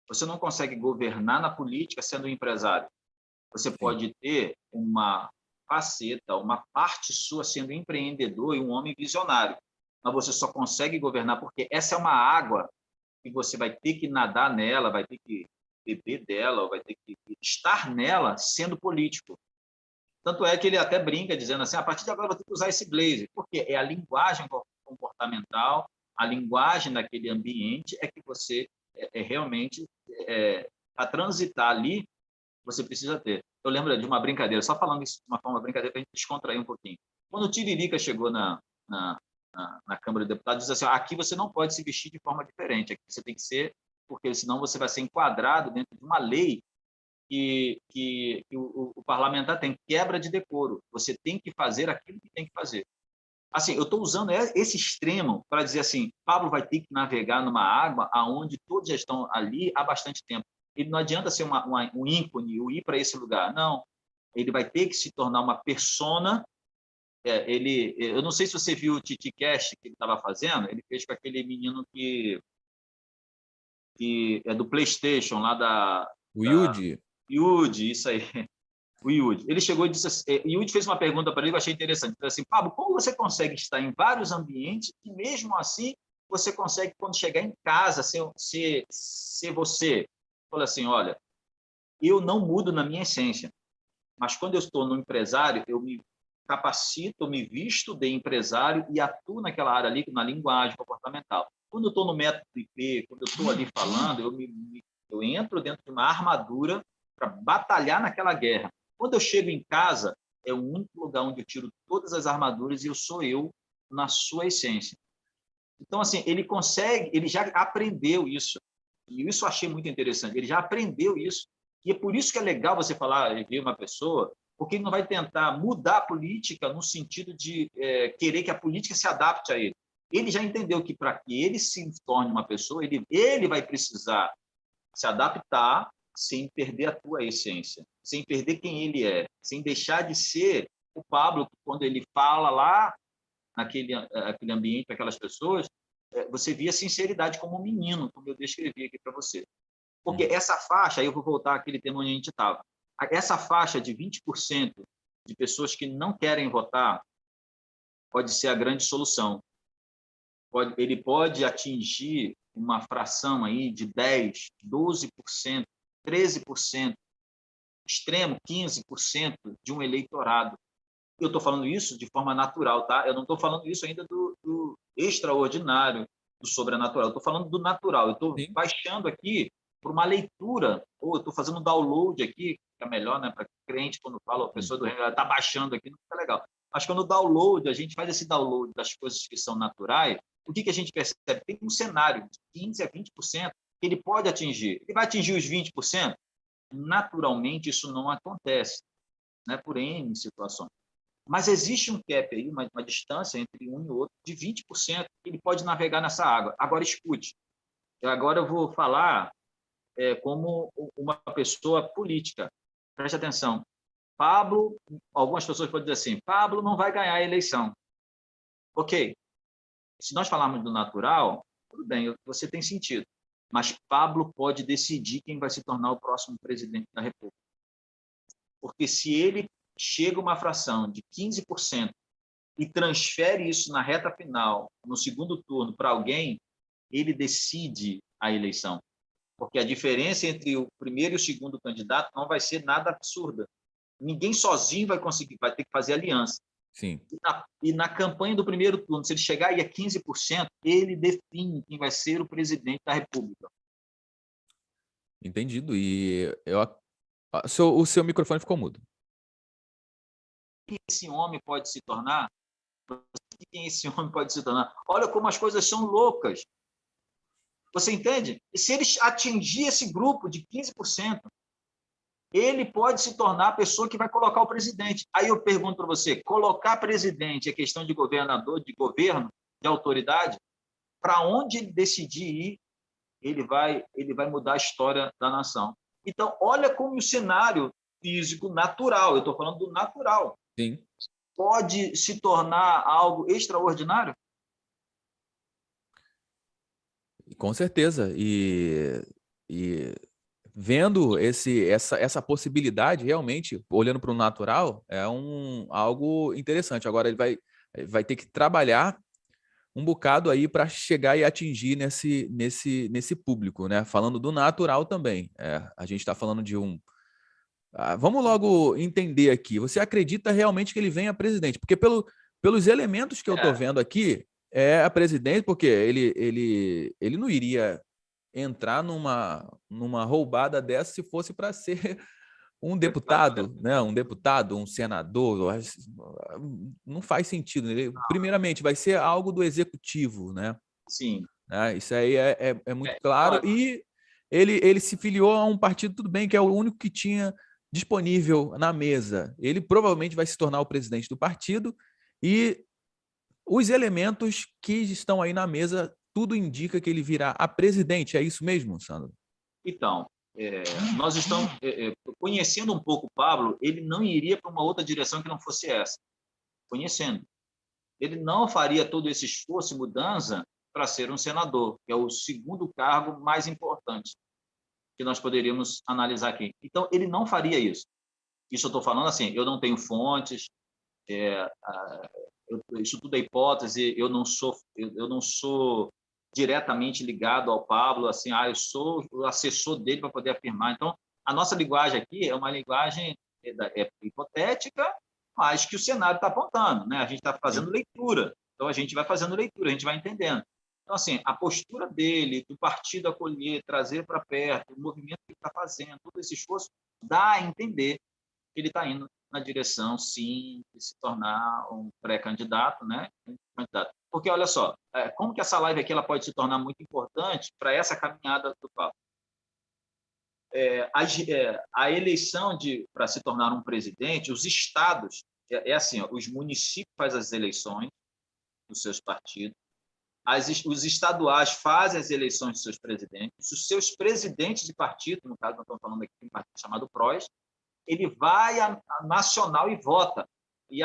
Você não consegue governar na política sendo um empresário. Você Sim. pode ter uma faceta, uma parte sua sendo empreendedor e um homem visionário, mas você só consegue governar porque essa é uma água que você vai ter que nadar nela, vai ter que beber dela, vai ter que estar nela sendo político. Tanto é que ele até brinca dizendo assim: a partir de agora eu vou ter que usar esse blazer, porque é a linguagem comportamental, a linguagem daquele ambiente é que você realmente, para transitar ali, você precisa ter. Eu lembro de uma brincadeira, só falando isso de uma forma brincadeira para a gente descontrair um pouquinho. Quando o Tiririca chegou na Câmara de Deputados, disse assim: aqui você não pode se vestir de forma diferente, aqui você tem que ser, porque senão você vai ser enquadrado dentro de uma lei que o parlamentar tem, quebra de decoro. Você tem que fazer aquilo que tem que fazer. Assim, eu estou usando esse extremo para dizer assim: Pablo vai ter que navegar numa água aonde todos já estão ali há bastante tempo. Ele não adianta ser um ícone ou ir para esse lugar, não. Ele vai ter que se tornar uma persona. Eu não sei se você viu o Titi Cash que ele estava fazendo. Ele fez com aquele menino que é do PlayStation, lá O Yudi? Yudi, isso aí. O Yudi. Ele chegou e disse assim, Yudi fez uma pergunta para ele que eu achei interessante. Ele disse assim: Pablo, como você consegue estar em vários ambientes e mesmo assim você consegue, quando chegar em casa, ser você? Falei assim: olha, eu não mudo na minha essência, mas quando eu estou no empresário, eu me capacito, eu me visto de empresário e atuo naquela área ali, na linguagem comportamental. Quando eu estou no método IP, quando eu estou ali falando, eu entro dentro de uma armadura para batalhar naquela guerra. Quando eu chego em casa, é o único lugar onde eu tiro todas as armaduras e eu sou eu na sua essência. Então, assim, ele consegue, ele já aprendeu isso. E isso eu achei muito interessante. Ele já aprendeu isso. E é por isso que é legal você falar, ver uma pessoa, porque ele não vai tentar mudar a política no sentido de querer que a política se adapte a ele. Ele já entendeu que para que ele se torne uma pessoa, ele vai precisar se adaptar sem perder a tua essência, sem perder quem ele é, sem deixar de ser o Pablo, quando ele fala lá naquele ambiente, para aquelas pessoas, você via sinceridade como um menino, como eu descrevi aqui para você. Porque essa faixa, aí eu vou voltar àquele tema onde a gente estava, essa faixa de 20% de pessoas que não querem votar pode ser a grande solução. Ele pode atingir uma fração aí de 10%, 12%, 13%, extremo 15% de um eleitorado. Eu estou falando isso de forma natural, tá? Eu não estou falando isso ainda do extraordinário, do sobrenatural. Eu estou falando do natural. Eu estou baixando aqui por uma leitura, ou eu estou fazendo um download aqui, que é melhor, né? Para crente, quando fala, a pessoa do reino está baixando aqui, não fica legal. Mas quando o download, a gente faz esse download das coisas que são naturais, o que a gente percebe? Tem um cenário de 15% a 20% que ele pode atingir. Ele vai atingir os 20%? Naturalmente, isso não acontece, né? Por N situações. Mas existe um cap aí, uma distância entre um e outro, de 20%, que ele pode navegar nessa água. Agora, escute. Agora eu vou falar como uma pessoa política. Preste atenção. Pablo, algumas pessoas podem dizer assim, Pablo não vai ganhar a eleição. Ok, se nós falarmos do natural, tudo bem, você tem sentido. Mas Pablo pode decidir quem vai se tornar o próximo presidente da República. Porque se ele chega uma fração de 15% e transfere isso na reta final, no segundo turno, para alguém, ele decide a eleição. Porque a diferença entre o primeiro e o segundo candidato não vai ser nada absurda. Ninguém sozinho vai conseguir, vai ter que fazer aliança. Sim. E na campanha do primeiro turno, se ele chegar aí a 15%, ele define quem vai ser o presidente da República. Entendido. E o seu microfone ficou mudo. Quem esse homem pode se tornar? Quem esse homem pode se tornar? Olha como as coisas são loucas. Você entende? E se ele atingir esse grupo de 15%, ele pode se tornar a pessoa que vai colocar o presidente. Aí eu pergunto para você, colocar presidente é questão de governador, de governo, de autoridade? Para onde ele decidir ir, ele vai mudar a história da nação. Então, olha como o cenário físico natural, eu estou falando do natural, Sim. pode se tornar algo extraordinário? Com certeza. E vendo essa possibilidade, realmente, olhando para o natural, é algo interessante. Agora, ele vai ter que trabalhar um bocado aí para chegar e atingir nesse público, né? Falando do natural também. A gente está falando de vamos logo entender aqui. Você acredita realmente que ele venha a presidente? Porque pelos elementos que eu estou vendo aqui, é a presidente, porque ele não iria entrar numa roubada dessa se fosse para ser um deputado, né? Um deputado, um senador. Não faz sentido. Primeiramente, vai ser algo do executivo, né? Sim. Isso aí é muito claro. E ele se filiou a um partido, tudo bem, que é o único que tinha disponível na mesa. Ele provavelmente vai se tornar o presidente do partido e os elementos que estão aí na mesa, tudo indica que ele virá a presidente. É isso mesmo, Sandro? Então, nós estamos conhecendo um pouco o Pablo, ele não iria para uma outra direção que não fosse essa. Conhecendo. Ele não faria todo esse esforço e mudança para ser um senador, que é o segundo cargo mais importante que nós poderíamos analisar aqui. Então, ele não faria isso. Isso eu estou falando assim, eu não tenho fontes, isso tudo é hipótese, eu não sou diretamente ligado ao Pablo, assim, eu sou o assessor dele para poder afirmar. Então, a nossa linguagem aqui é uma linguagem hipotética, mas que o cenário está apontando, né? A gente está fazendo leitura, então a gente vai fazendo leitura, a gente vai entendendo. Então, assim, a postura dele, do partido acolher, trazer para perto, o movimento que ele está fazendo, todo esse esforço, dá a entender que ele está indo na direção, sim, de se tornar um pré-candidato, né? Porque, olha só, como que essa live aqui ela pode se tornar muito importante para essa caminhada do Pablo? A eleição para se tornar um presidente, os estados, assim, os municípios fazem as eleições dos seus partidos, os estaduais fazem as eleições dos seus presidentes, os seus presidentes de partido, no caso, nós estamos falando aqui de um partido chamado PROS, ele vai a nacional e vota. E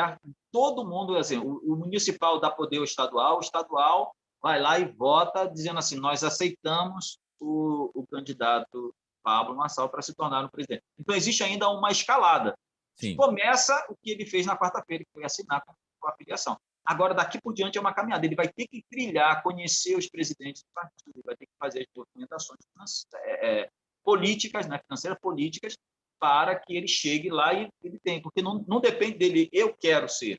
todo mundo, assim, o municipal dá poder ao estadual, o estadual vai lá e vota, dizendo assim, nós aceitamos o candidato Pablo Marçal para se tornar o presidente. Então, existe ainda uma escalada. Sim. Começa o que ele fez na quarta-feira, que foi assinar com a filiação. Agora, daqui por diante, é uma caminhada. Ele vai ter que trilhar, conhecer os presidentes do partido, ele vai ter que fazer as movimentações políticas, né, financeiras políticas, para que ele chegue lá e ele tem. Porque não depende dele, eu quero ser.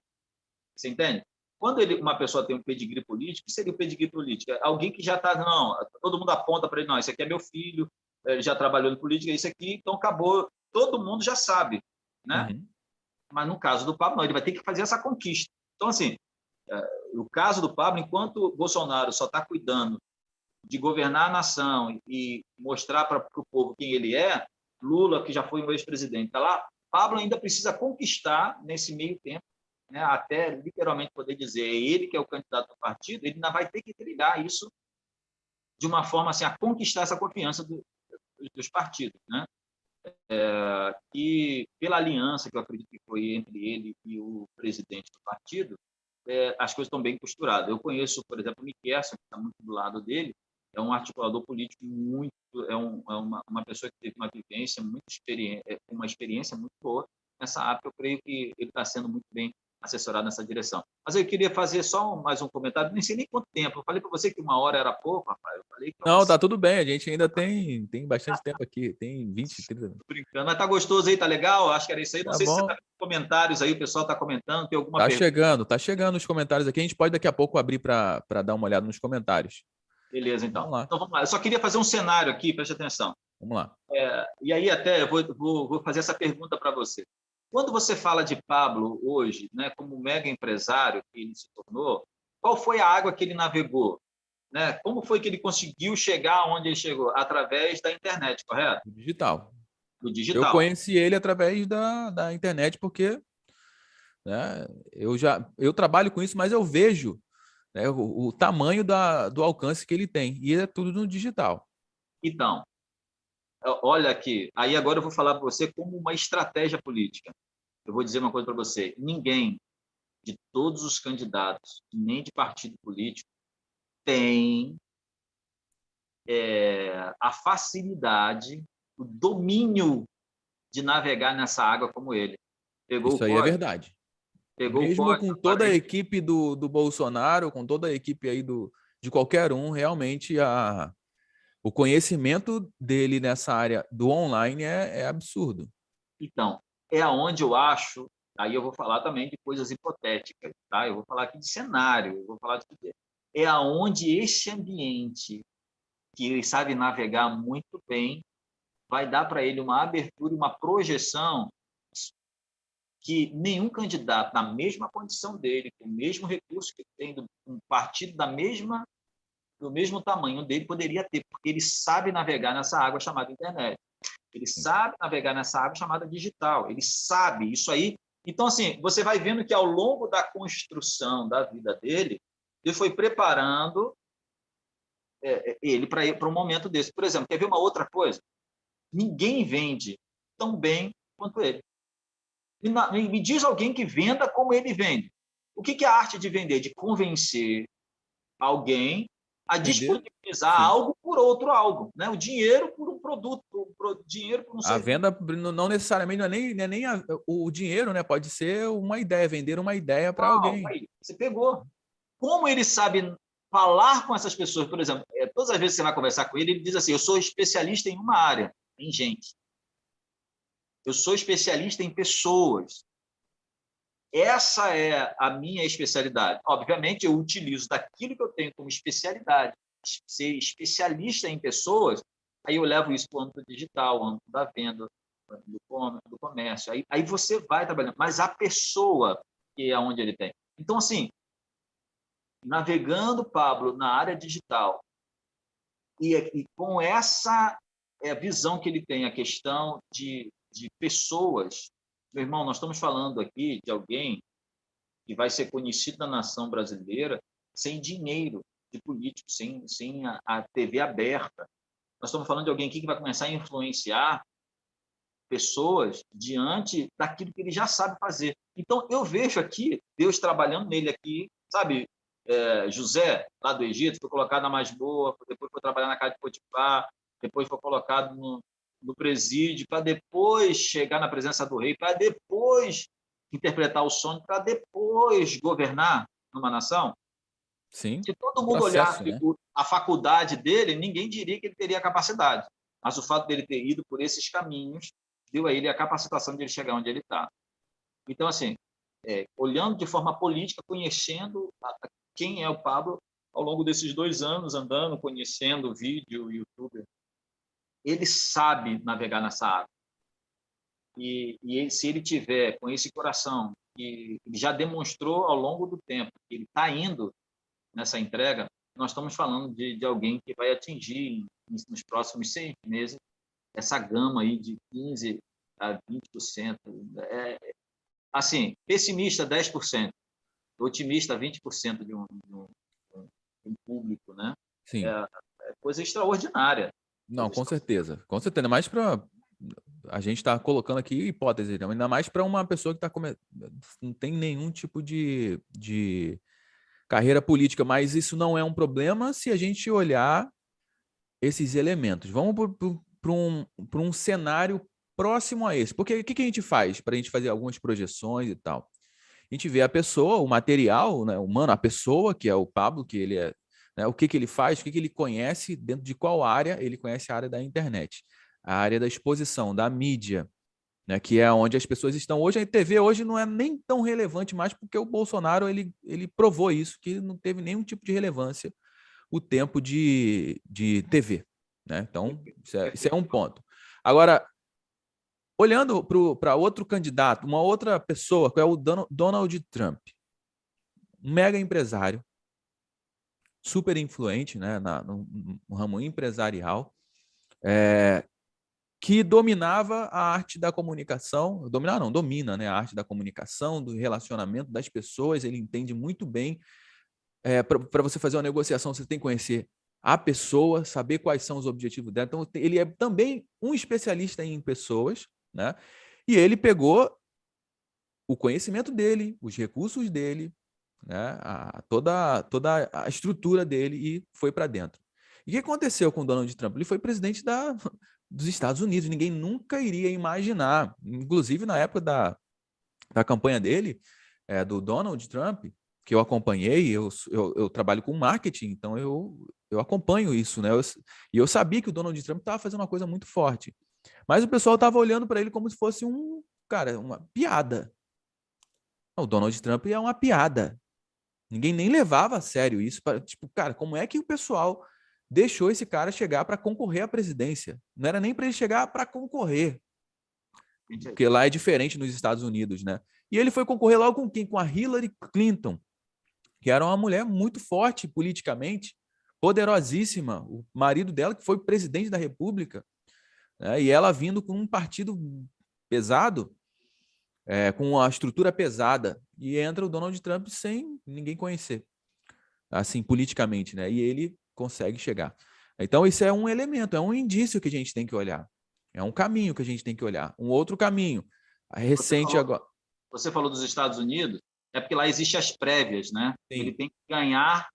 Você entende? Quando uma pessoa tem um pedigree político, o que seria o pedigree político? Alguém que já está... Não, todo mundo aponta para ele, não, esse aqui é meu filho, ele já trabalhou em política, isso aqui, então acabou. Todo mundo já sabe, né? Uhum. Mas no caso do Pablo, não, ele vai ter que fazer essa conquista. Então, assim, o caso do Pablo, enquanto Bolsonaro só está cuidando de governar a nação e mostrar para o povo quem ele é, Lula, que já foi um ex-presidente, está lá, Pablo ainda precisa conquistar, nesse meio tempo, né, até literalmente poder dizer, é ele que é o candidato do partido, ele ainda vai ter que trilhar isso de uma forma assim, a conquistar essa confiança dos partidos, né? E pela aliança que eu acredito que foi entre ele e o presidente do partido, as coisas estão bem costuradas. Eu conheço, por exemplo, o Miquelson, que está muito do lado dele, é um articulador político muito, uma pessoa que teve uma vivência muito experiente, uma experiência muito boa nessa área. Eu creio que ele está sendo muito bem assessorado nessa direção. Mas eu queria fazer só mais um comentário, nem sei nem quanto tempo. Eu falei para você que 1 hora era pouco, rapaz. Eu falei para Não, você. tá tudo bem, a gente ainda tem bastante tempo aqui, tem 20, 30 minutos. Brincando, mas tá gostoso aí, tá legal? Acho que era isso aí. Não Tá sei se você bom. está com comentários aí, o pessoal está comentando, tem alguma pergunta? Tá chegando os comentários aqui. A gente pode daqui a pouco abrir para dar uma olhada nos comentários. Beleza, então. Vamos lá, Então vamos lá. Eu só queria fazer um cenário aqui, preste atenção. vamos lá. E aí até eu vou fazer essa pergunta para você. Quando você fala de Pablo hoje, né, como mega empresário que ele se tornou, qual foi a água que ele navegou? Né? Como foi que ele conseguiu chegar onde ele chegou? Através da internet, correto? O digital. Do Eu digital. conheci ele através da internet porque, né, eu trabalho com isso, mas eu vejo, né, o tamanho do alcance que ele tem. E é tudo no digital. Então, olha aqui, aí agora eu vou falar para você como uma estratégia política. Eu vou dizer uma coisa para você: ninguém de todos os candidatos, nem de partido político, tem a facilidade, o domínio de navegar nessa água como ele. Pegou Isso o aí é código, verdade. pegou o Mesmo código, com toda a equipe do Bolsonaro, com toda a equipe aí de qualquer um, realmente o conhecimento dele nessa área do online é absurdo. Então, é aonde eu acho, aí eu vou falar também de coisas hipotéticas, tá? Eu vou falar aqui de cenário, eu vou falar de é aonde esse ambiente que ele sabe navegar muito bem vai dar para ele uma abertura, uma projeção que nenhum candidato na mesma condição dele, com o mesmo recurso que tem, um partido do mesmo tamanho dele, poderia ter, porque ele sabe navegar nessa água chamada internet. Ele sabe navegar nessa água chamada digital. Ele sabe isso aí. Então, assim, você vai vendo que ao longo da construção da vida dele, ele foi preparando ele para um momento desse. Por exemplo, quer ver uma outra coisa? Ninguém vende tão bem quanto ele. Me diz alguém que venda como ele vende. O que é a arte de vender? De convencer alguém a Vender? disponibilizar Sim. algo por outro algo, né? O dinheiro por um produto, dinheiro por um A serviço. venda não necessariamente não é nem o dinheiro, né? Pode ser uma ideia, vender uma ideia para alguém. Aí, você pegou. Como ele sabe falar com essas pessoas? Por exemplo, todas as vezes que você vai conversar com ele, ele diz assim: eu sou especialista em uma área, em gente. Eu sou especialista em pessoas. Essa é a minha especialidade. Obviamente, eu utilizo daquilo que eu tenho como especialidade, ser especialista em pessoas, aí eu levo isso para o âmbito digital, o âmbito da venda, do comércio. Aí você vai trabalhando. Mas a pessoa, que é onde ele tem. Então, assim, navegando, Pablo, na área digital, e com essa visão que ele tem, a questão de pessoas. Meu irmão, nós estamos falando aqui de alguém que vai ser conhecido na nação brasileira sem dinheiro de político, sem a TV aberta. Nós estamos falando de alguém aqui que vai começar a influenciar pessoas diante daquilo que ele já sabe fazer. Então, eu vejo aqui Deus trabalhando nele aqui, sabe? José, lá do Egito, foi colocado na masmorra, depois foi trabalhar na casa de Potifar, depois foi colocado no presídio, para depois chegar na presença do rei, para depois interpretar o sonho, para depois governar numa nação. Sim. Se todo mundo Processo, olhasse né? a faculdade dele, ninguém diria que ele teria capacidade. Mas o fato dele ter ido por esses caminhos deu a ele a capacitação de ele chegar onde ele está. Então, assim, olhando de forma política, conhecendo quem é o Pablo ao longo desses 2 anos, andando, conhecendo vídeo, youtuber, ele sabe navegar nessa água. E se ele tiver com esse coração, que ele já demonstrou ao longo do tempo que ele está indo nessa entrega, nós estamos falando de alguém que vai atingir, nos próximos 6 meses, essa gama aí de 15% a 20%. Assim, pessimista, 10%. Otimista, 20% de um público, né? Sim. É coisa extraordinária. Não, com certeza. Com certeza. Ainda mais para... A gente está colocando aqui hipótese, né? Ainda mais para uma pessoa que não tem nenhum tipo de carreira política, mas isso não é um problema se a gente olhar esses elementos. Vamos para um cenário próximo a esse. Porque o que a gente faz para a gente fazer algumas projeções e tal? A gente vê a pessoa, o material, né, humano, a pessoa, que é o Pablo, que ele é, né, o que ele faz, o que ele conhece, dentro de qual área ele conhece a área da internet, a área da exposição, da mídia, né, que é onde as pessoas estão hoje. A TV hoje não é nem tão relevante mais, porque o Bolsonaro ele provou isso, que não teve nenhum tipo de relevância o tempo de TV. Né? Então, isso é um ponto. Agora, olhando para outro candidato, uma outra pessoa, que é o Donald Trump, um mega empresário, super influente, né, no ramo empresarial, que dominava a arte da comunicação, domina, né, a arte da comunicação, do relacionamento das pessoas, ele entende muito bem. Para você fazer uma negociação, você tem que conhecer a pessoa, saber quais são os objetivos dela. Então, ele é também um especialista em pessoas, né? E ele pegou o conhecimento dele, os recursos dele, né? Toda a estrutura dele e foi para dentro. E o que aconteceu com o Donald Trump? Ele foi presidente dos Estados Unidos. Ninguém nunca iria imaginar, inclusive na época da campanha dele, do Donald Trump, que eu acompanhei, eu trabalho com marketing, então eu acompanho isso, né? E eu sabia que o Donald Trump estava fazendo uma coisa muito forte. Mas o pessoal estava olhando para ele como se fosse uma piada. O Donald Trump é uma piada. Ninguém nem levava a sério isso. Tipo, cara, como é que o pessoal deixou esse cara chegar para concorrer à presidência? Não era nem para ele chegar para concorrer. Porque lá é diferente nos Estados Unidos, né? E ele foi concorrer logo com quem? Com a Hillary Clinton, que era uma mulher muito forte politicamente, poderosíssima. O marido dela, que foi presidente da República, né? E ela vindo com um partido pesado, com uma estrutura pesada. E entra o Donald Trump sem ninguém conhecer, assim, politicamente, né? E ele consegue chegar. Então, isso é um elemento, é um indício que a gente tem que olhar. É um caminho que a gente tem que olhar. Um outro caminho, recente agora. Você falou dos Estados Unidos, é porque lá existem as prévias, né? Sim. Ele tem que ganhar,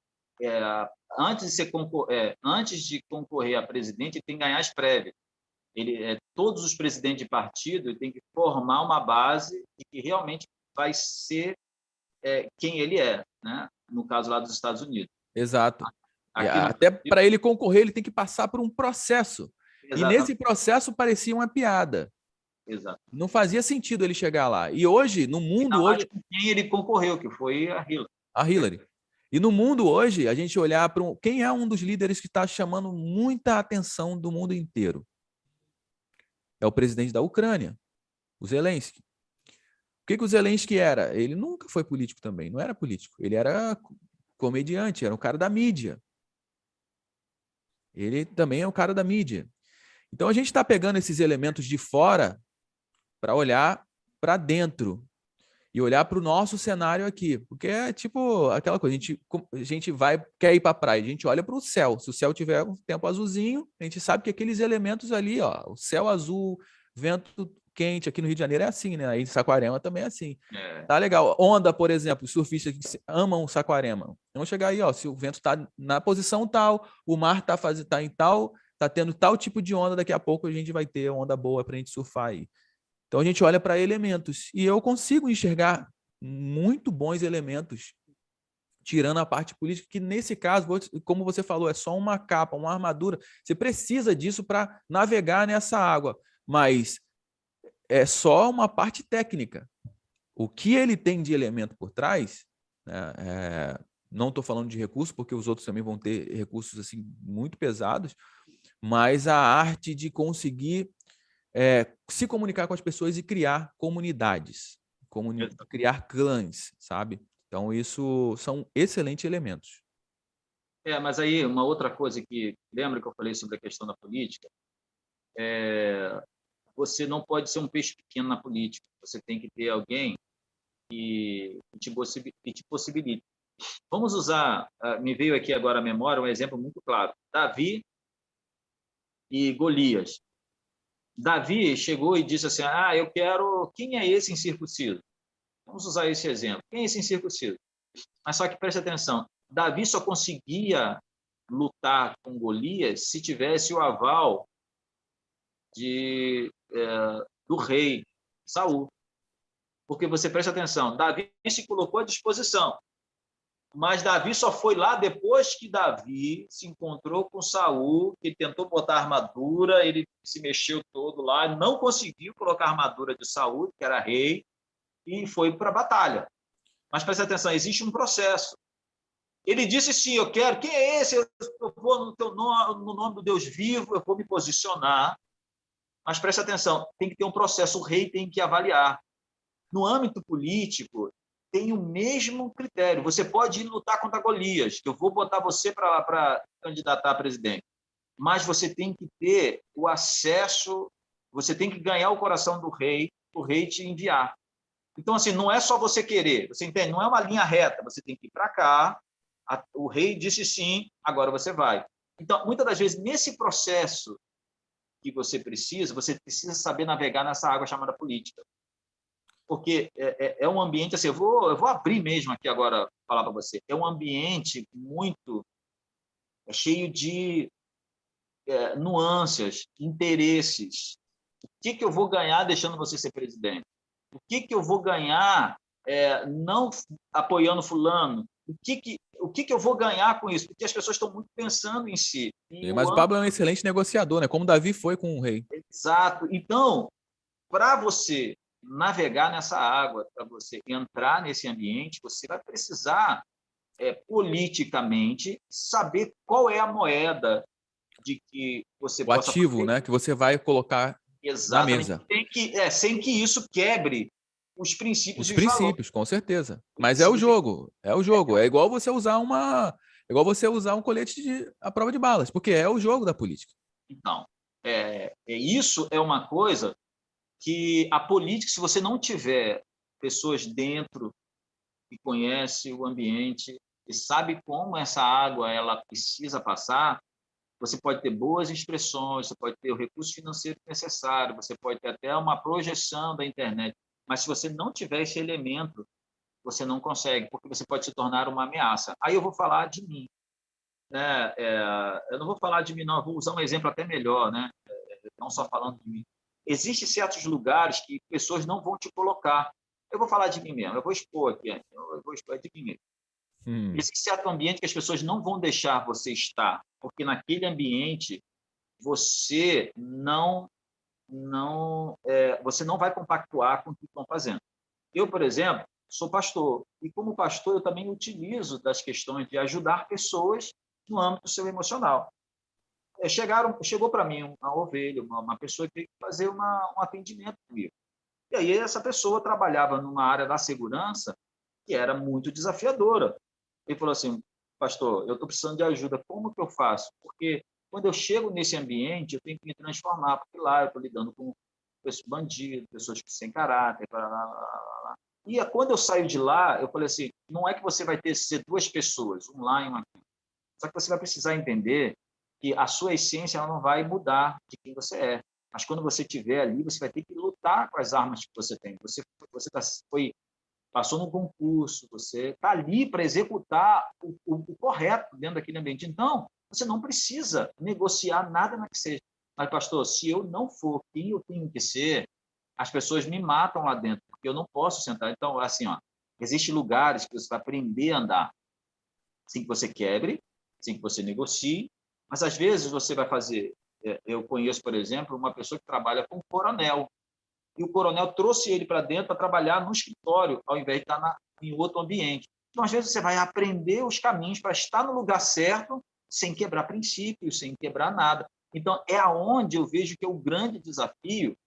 antes de concorrer a presidente, ele tem que ganhar as prévias. Todos os presidentes de partido têm que formar uma base de que realmente vai ser quem ele é, né? No caso lá dos Estados Unidos. Exato. Até para ele concorrer, ele tem que passar por um processo. Exatamente. E nesse processo parecia uma piada. Exato. Não fazia sentido ele chegar lá. E hoje, no mundo hoje, com quem ele concorreu, que foi a Hillary. A Hillary. E no mundo hoje, a gente olhar para quem é um dos líderes que está chamando muita atenção do mundo inteiro? É o presidente da Ucrânia, o Zelensky. O que o Zelensky era? Ele nunca foi político também, não era político. Ele era comediante, era um cara da mídia. Ele também é um cara da mídia. Então a gente está pegando esses elementos de fora para olhar para dentro e olhar para o nosso cenário aqui, porque é tipo aquela coisa, a gente quer ir para a praia, a gente olha para o céu, se o céu tiver um tempo azulzinho, a gente sabe que aqueles elementos ali, ó, o céu azul, vento quente, aqui no Rio de Janeiro é assim, né? Aí em Saquarema também é assim. Tá legal. Onda, por exemplo, os surfistas que amam Saquarema. Vamos chegar aí, ó, se o vento está na posição tal, o mar tá em tal, tá tendo tal tipo de onda, daqui a pouco a gente vai ter onda boa para a gente surfar aí. Então a gente olha para elementos e eu consigo enxergar muito bons elementos, tirando a parte política, que nesse caso, como você falou, é só uma capa, uma armadura. Você precisa disso para navegar nessa água, mas é só uma parte técnica. O que ele tem de elemento por trás, né, não estou falando de recursos, porque os outros também vão ter recursos assim muito pesados, mas a arte de conseguir se comunicar com as pessoas e criar comunidades, criar clãs, sabe? Então, isso são excelentes elementos. Mas aí uma outra coisa que, lembra que eu falei sobre a questão da política? Você não pode ser um peixe pequeno na política, você tem que ter alguém que te possibilite. Vamos usar, me veio aqui agora à memória um exemplo muito claro. Davi e Golias. Davi chegou e disse assim, eu quero... Quem é esse incircunciso? Vamos usar esse exemplo. Quem é esse incircunciso? Mas só que preste atenção, Davi só conseguia lutar com Golias se tivesse o aval do rei Saul. Porque você presta atenção, Davi se colocou à disposição, mas Davi só foi lá depois que Davi se encontrou com Saul, que ele tentou botar armadura, ele se mexeu todo lá, não conseguiu colocar a armadura de Saul, que era rei, e foi para a batalha. Mas presta atenção, existe um processo. Ele disse sim, eu quero. Quem é esse? Eu vou no nome do Deus vivo, eu vou me posicionar. Mas presta atenção, tem que ter um processo, o rei tem que avaliar. No âmbito político, tem o mesmo critério. Você pode ir lutar contra Golias, que eu vou botar você para candidatar a presidente. Mas você tem que ter o acesso, você tem que ganhar o coração do rei, o rei te enviar. Então, assim, não é só você querer, você entende? Não é uma linha reta, você tem que ir para cá, o rei disse sim, agora você vai. Então, muitas das vezes, nesse processo que você precisa saber navegar nessa água chamada política. Porque é um ambiente, assim, eu vou abrir mesmo aqui agora, falar para você, é um ambiente muito cheio de nuances, interesses. O que eu vou ganhar deixando você ser presidente? O que eu vou ganhar não apoiando fulano? O que eu vou ganhar com isso? Porque as pessoas estão muito pensando em si. Mas o Pablo é um excelente negociador, né? Como Davi foi com o rei. Exato. Então, para você navegar nessa água, para você entrar nesse ambiente, você vai precisar, politicamente, saber qual é a moeda de que você O possa ativo, fazer. né? Que você vai colocar Exatamente. na mesa. Sem que isso quebre os princípios Os e os valores. princípios, com certeza. Mas é o jogo. É o jogo. É igual você usar um colete à prova de balas, porque é o jogo da política. Então, isso é uma coisa que a política, se você não tiver pessoas dentro que conhecem o ambiente e sabe como essa água ela precisa passar, você pode ter boas expressões, você pode ter o recurso financeiro necessário, você pode ter até uma projeção da internet, mas se você não tiver esse elemento, você não consegue, porque você pode se tornar uma ameaça. Aí eu vou falar de mim, né? Eu não vou falar de mim, não, eu vou usar um exemplo até melhor, né? Não só falando de mim. Existem certos lugares que pessoas não vão te colocar. Eu vou falar de mim mesmo, eu vou expor aqui, eu vou expor de mim mesmo. Existe certo ambiente que as pessoas não vão deixar você estar, porque naquele ambiente você não vai compactuar com o que estão fazendo. Eu, por exemplo, sou pastor, e como pastor eu também utilizo das questões de ajudar pessoas no âmbito seu emocional. Chegou para mim uma ovelha, uma pessoa que veio fazer um atendimento comigo. E aí essa pessoa trabalhava numa área da segurança que era muito desafiadora. Ele falou assim, pastor, eu estou precisando de ajuda, como que eu faço? Porque quando eu chego nesse ambiente, eu tenho que me transformar, porque lá eu estou lidando com bandidos, pessoas sem caráter, blá, blá, blá, blá. E quando eu saio de lá, eu falei assim, não é que você vai ter que ser duas pessoas, um lá e um aqui. Só que você vai precisar entender que a sua essência ela não vai mudar de quem você é. Mas quando você estiver ali, você vai ter que lutar com as armas que você tem. Você passou no concurso, você está ali para executar o correto dentro daquele ambiente. Então, você não precisa negociar nada na que seja. Mas, pastor, se eu não for quem eu tenho que ser, as pessoas me matam lá dentro, porque eu não posso sentar. Então, assim, existem lugares que você vai aprender a andar sem que você quebre, sem que você negocie, mas às vezes você vai fazer... Eu conheço, por exemplo, uma pessoa que trabalha com coronel, e o coronel trouxe ele para dentro para trabalhar no escritório, ao invés de estar em outro ambiente. Então, às vezes, você vai aprender os caminhos para estar no lugar certo, sem quebrar princípios, sem quebrar nada. Então, é aonde eu vejo que é o grande desafio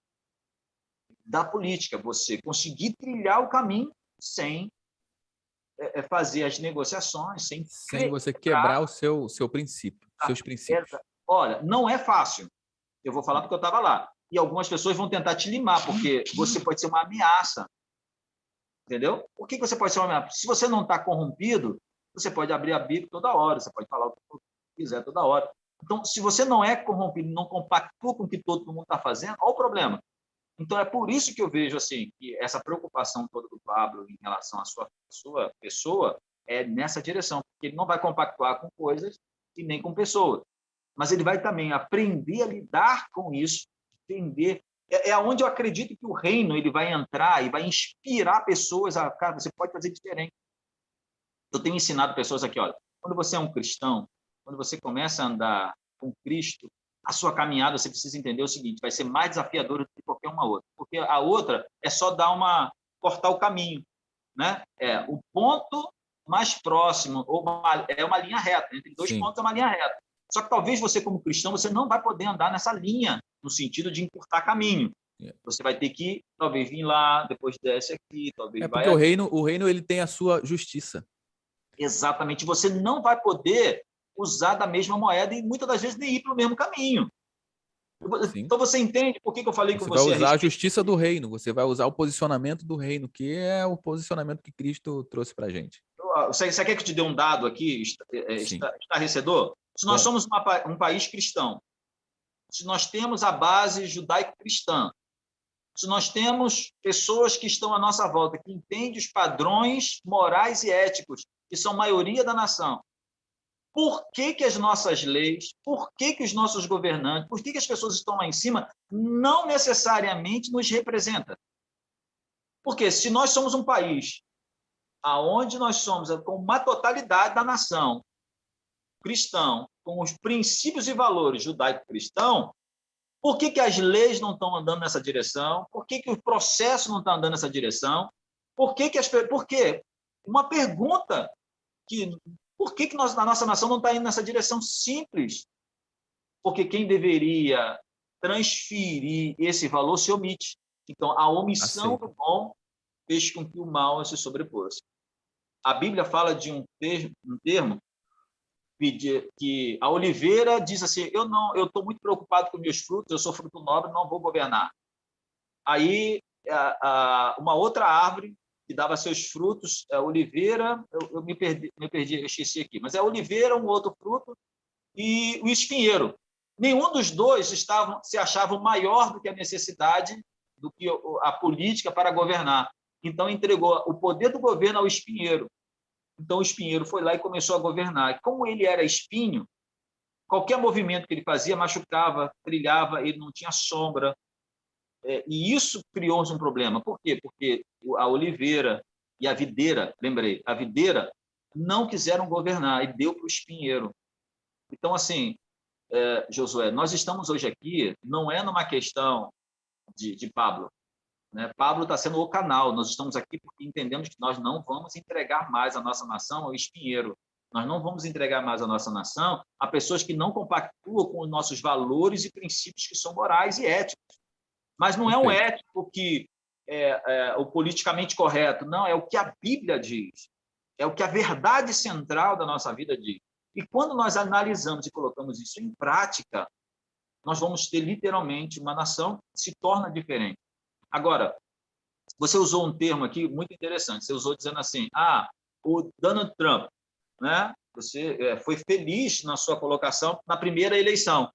da política, você conseguir trilhar o caminho sem fazer as negociações, sem você quebrar o seu princípio, seus princípios. Olha, não é fácil. Eu vou falar porque eu estava lá. E algumas pessoas vão tentar te limar, porque você pode ser uma ameaça. Entendeu? Por que você pode ser uma ameaça? Se você não está corrompido, você pode abrir a bico toda hora, você pode falar o que quiser toda hora. Então, se você não é corrompido, não compactua com o que todo mundo está fazendo, olha o problema. Então, é por isso que eu vejo assim, que essa preocupação toda do Pablo em relação à sua pessoa é nessa direção, porque ele não vai compactuar com coisas e nem com pessoas, mas ele vai também aprender a lidar com isso, entender. É onde eu acredito que o reino ele vai entrar e vai inspirar pessoas a, cara, você pode fazer diferente. Eu tenho ensinado pessoas aqui, olha, quando você é um cristão, quando você começa a andar com Cristo, a sua caminhada, você precisa entender o seguinte, vai ser mais desafiadora do que qualquer uma outra, porque a outra é só cortar o caminho, né? É o ponto mais próximo, é uma linha reta, entre dois Sim. pontos é uma linha reta. Só que talvez você, como cristão, você não vai poder andar nessa linha, no sentido de encurtar caminho. Você vai ter que, talvez, vir lá, depois desce aqui, talvez vai porque o reino ele tem a sua justiça. Exatamente. Você não vai poder usar da mesma moeda e, muitas das vezes, nem ir para o mesmo caminho. Sim. Então, você entende por que eu falei com você? Você vai usar a justiça do reino, você vai usar o posicionamento do reino, que é o posicionamento que Cristo trouxe para a gente. Você quer que eu te dê um dado aqui, estarrecedor? Se nós somos um país cristão, se nós temos a base judaico-cristã, se nós temos pessoas que estão à nossa volta, que entendem os padrões morais e éticos, que são maioria da nação, por que as nossas leis, por que os nossos governantes, por que as pessoas estão lá em cima, não necessariamente nos representam? Porque se nós somos um país aonde nós somos com uma totalidade da nação cristão, com os princípios e valores judaico-cristão, por que as leis não estão andando nessa direção? Por que o processo não está andando nessa direção? Por quê? Uma pergunta por que a nossa nação não está indo nessa direção? Simples. Porque quem deveria transferir esse valor se omite. Então, a omissão do bom fez com que o mal se sobreposse. A Bíblia fala de um termo que a oliveira diz assim, eu estou muito preocupado com meus frutos, eu sou fruto nobre, não vou governar. Aí, uma outra árvore que dava seus frutos, a oliveira, eu me perdi, eu esqueci aqui, mas é a oliveira, um outro fruto, e o espinheiro. Nenhum dos dois se achavam maior do que a necessidade, do que a política para governar. Então, entregou o poder do governo ao espinheiro. Então, o espinheiro foi lá e começou a governar. E como ele era espinho, qualquer movimento que ele fazia machucava, trilhava, ele não tinha sombra. E isso criou-se um problema. Por quê? Porque a oliveira e a videira, lembrei, a videira não quiseram governar e deu para o espinheiro. Então, assim, Josué, nós estamos hoje aqui, não é numa questão de Pablo. Né? Pablo está sendo o canal, nós estamos aqui porque entendemos que nós não vamos entregar mais a nossa nação ao espinheiro. Nós não vamos entregar mais a nossa nação a pessoas que não compactuam com os nossos valores e princípios que são morais e éticos. Mas não é um ético que é o politicamente correto, não, é o que a Bíblia diz, é o que a verdade central da nossa vida diz. E quando nós analisamos e colocamos isso em prática, nós vamos ter literalmente uma nação que se torna diferente. Agora, você usou um termo aqui muito interessante, você usou dizendo assim, o Donald Trump, né? Você foi feliz na sua colocação na primeira eleição,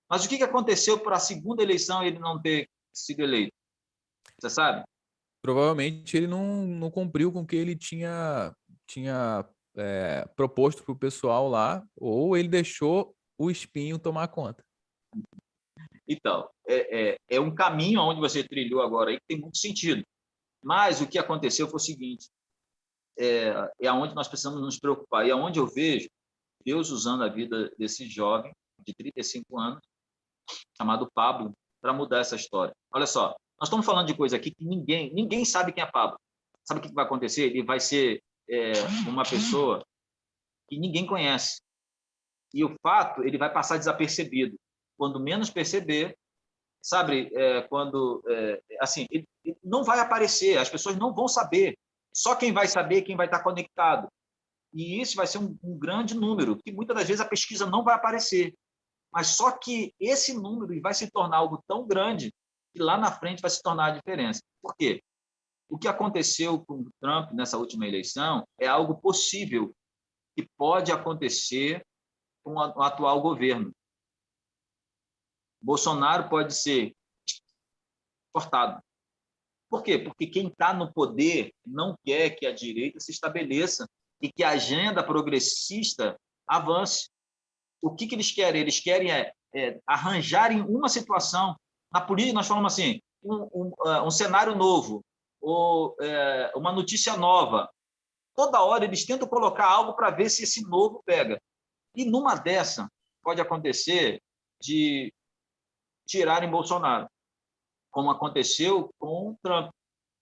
mas o que aconteceu para a segunda eleição ele não ter sido eleito? Você sabe? Provavelmente ele não cumpriu com o que ele tinha proposto para o pessoal lá, ou ele deixou o espinho tomar conta. Então, é um caminho onde você trilhou agora aí que tem muito sentido. Mas o que aconteceu foi o seguinte, é aonde nós precisamos nos preocupar, e aonde eu vejo Deus usando a vida desse jovem de 35 anos, chamado Pablo, para mudar essa história. Olha só, nós estamos falando de coisa aqui que ninguém sabe quem é Pablo. Sabe o que vai acontecer? Ele vai ser uma pessoa que ninguém conhece. E o fato, ele vai passar desapercebido. Quando menos perceber, sabe, assim, ele não vai aparecer, as pessoas não vão saber. Só quem vai saber, quem vai estar conectado. E isso vai ser um grande número, que muitas das vezes a pesquisa não vai aparecer. Mas só que esse número vai se tornar algo tão grande que lá na frente vai se tornar a diferença. Por quê? O que aconteceu com o Trump nessa última eleição é algo possível que pode acontecer com o atual governo. Bolsonaro pode ser cortado. Por quê? Porque quem está no poder não quer que a direita se estabeleça e que a agenda progressista avance. O que eles querem? Eles querem arranjarem uma situação. Na política, nós falamos assim, um cenário novo, ou uma notícia nova. Toda hora eles tentam colocar algo para ver se esse novo pega. E numa dessa, pode acontecer de tirarem Bolsonaro, como aconteceu com Trump.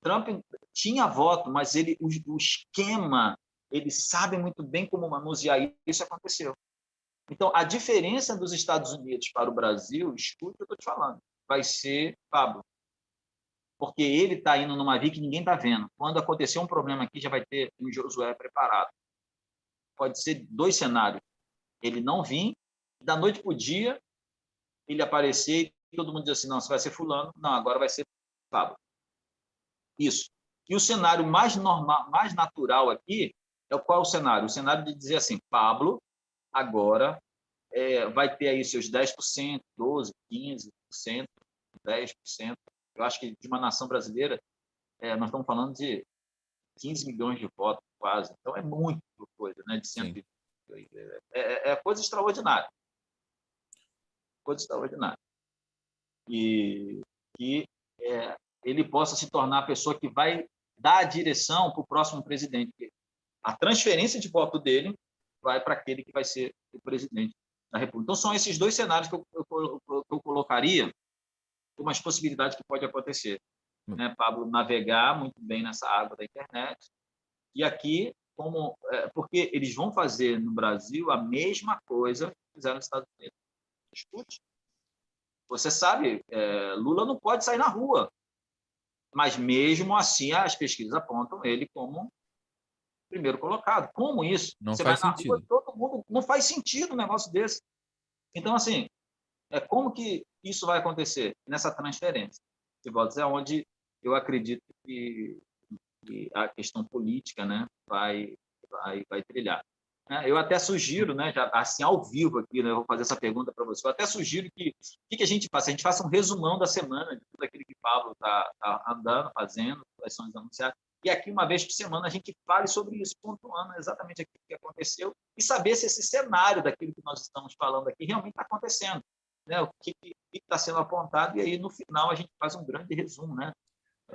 Trump tinha voto, mas o esquema, ele sabe muito bem como manusear isso, aconteceu. Então, a diferença dos Estados Unidos para o Brasil, escuta o que eu estou te falando, vai ser Pablo. Porque ele está indo numa via que ninguém está vendo. Quando acontecer um problema aqui, já vai ter um Josué preparado. Pode ser 2 cenários. Ele não vir, da noite para o dia, ele aparecer e todo mundo diz assim, não, você vai ser fulano, não, agora vai ser Pablo. Isso. E o cenário mais normal, mais natural aqui, qual é o cenário? O cenário de dizer assim, Pablo, agora vai ter aí seus 10%, 12%, 15%, 10%. Eu acho que de uma nação brasileira, nós estamos falando de 15 milhões de votos, quase. Então, é muito coisa, né? De 100. É coisa extraordinária. Coisa extraordinária. E que ele possa se tornar a pessoa que vai dar a direção para o próximo presidente. A transferência de voto dele vai para aquele que vai ser o presidente da República. Então, são esses 2 cenários que eu colocaria como as possibilidades que pode acontecer. Né? Pablo navegar muito bem nessa água da internet. E aqui, porque eles vão fazer no Brasil a mesma coisa que fizeram nos Estados Unidos. Escute. Você sabe, Lula não pode sair na rua. Mas, mesmo assim, as pesquisas apontam ele como primeiro colocado. Como isso? Não Você faz vai na sentido. rua, todo mundo... Não faz sentido um negócio desse. Então, assim, como que isso vai acontecer? Nessa transferência. É onde eu acredito que a questão política, né, vai trilhar. Eu até sugiro, né, já, assim, ao vivo aqui, né, eu vou fazer essa pergunta para você, eu até sugiro que a gente faça? A gente faça um resumão da semana de tudo aquilo que o Pablo está andando, fazendo, quais são os anunciados, e aqui, uma vez por semana, a gente fale sobre isso, pontuando exatamente aquilo que aconteceu e saber se esse cenário daquilo que nós estamos falando aqui realmente está acontecendo, né? O que está sendo apontado, e aí, no final, a gente faz um grande resumo, né?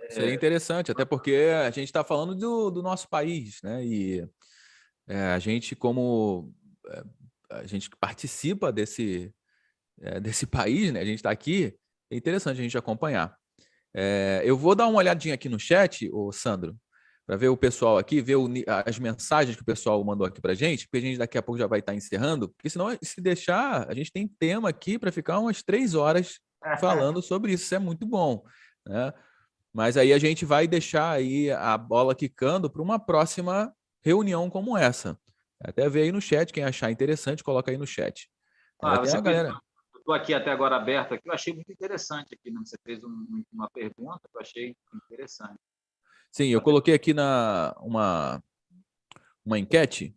Seria interessante, até porque a gente está falando do nosso país, né? E a gente, como a gente participa desse país, né? A gente está aqui, é interessante a gente acompanhar. Eu vou dar uma olhadinha aqui no chat, ô Sandro, para ver o pessoal aqui, ver as mensagens que o pessoal mandou aqui para a gente, porque a gente daqui a pouco já vai estar encerrando, porque senão, se deixar, a gente tem tema aqui para ficar umas 3 horas falando sobre isso, isso é muito bom, né? Mas aí a gente vai deixar aí a bola quicando para uma próxima reunião como essa. Até ver aí no chat, quem achar interessante, coloca aí no chat. Tem uma galera... Eu estou aqui até agora aberto, aqui, eu achei muito interessante aqui, né? Você fez uma pergunta, eu achei interessante. Sim, eu coloquei aqui uma enquete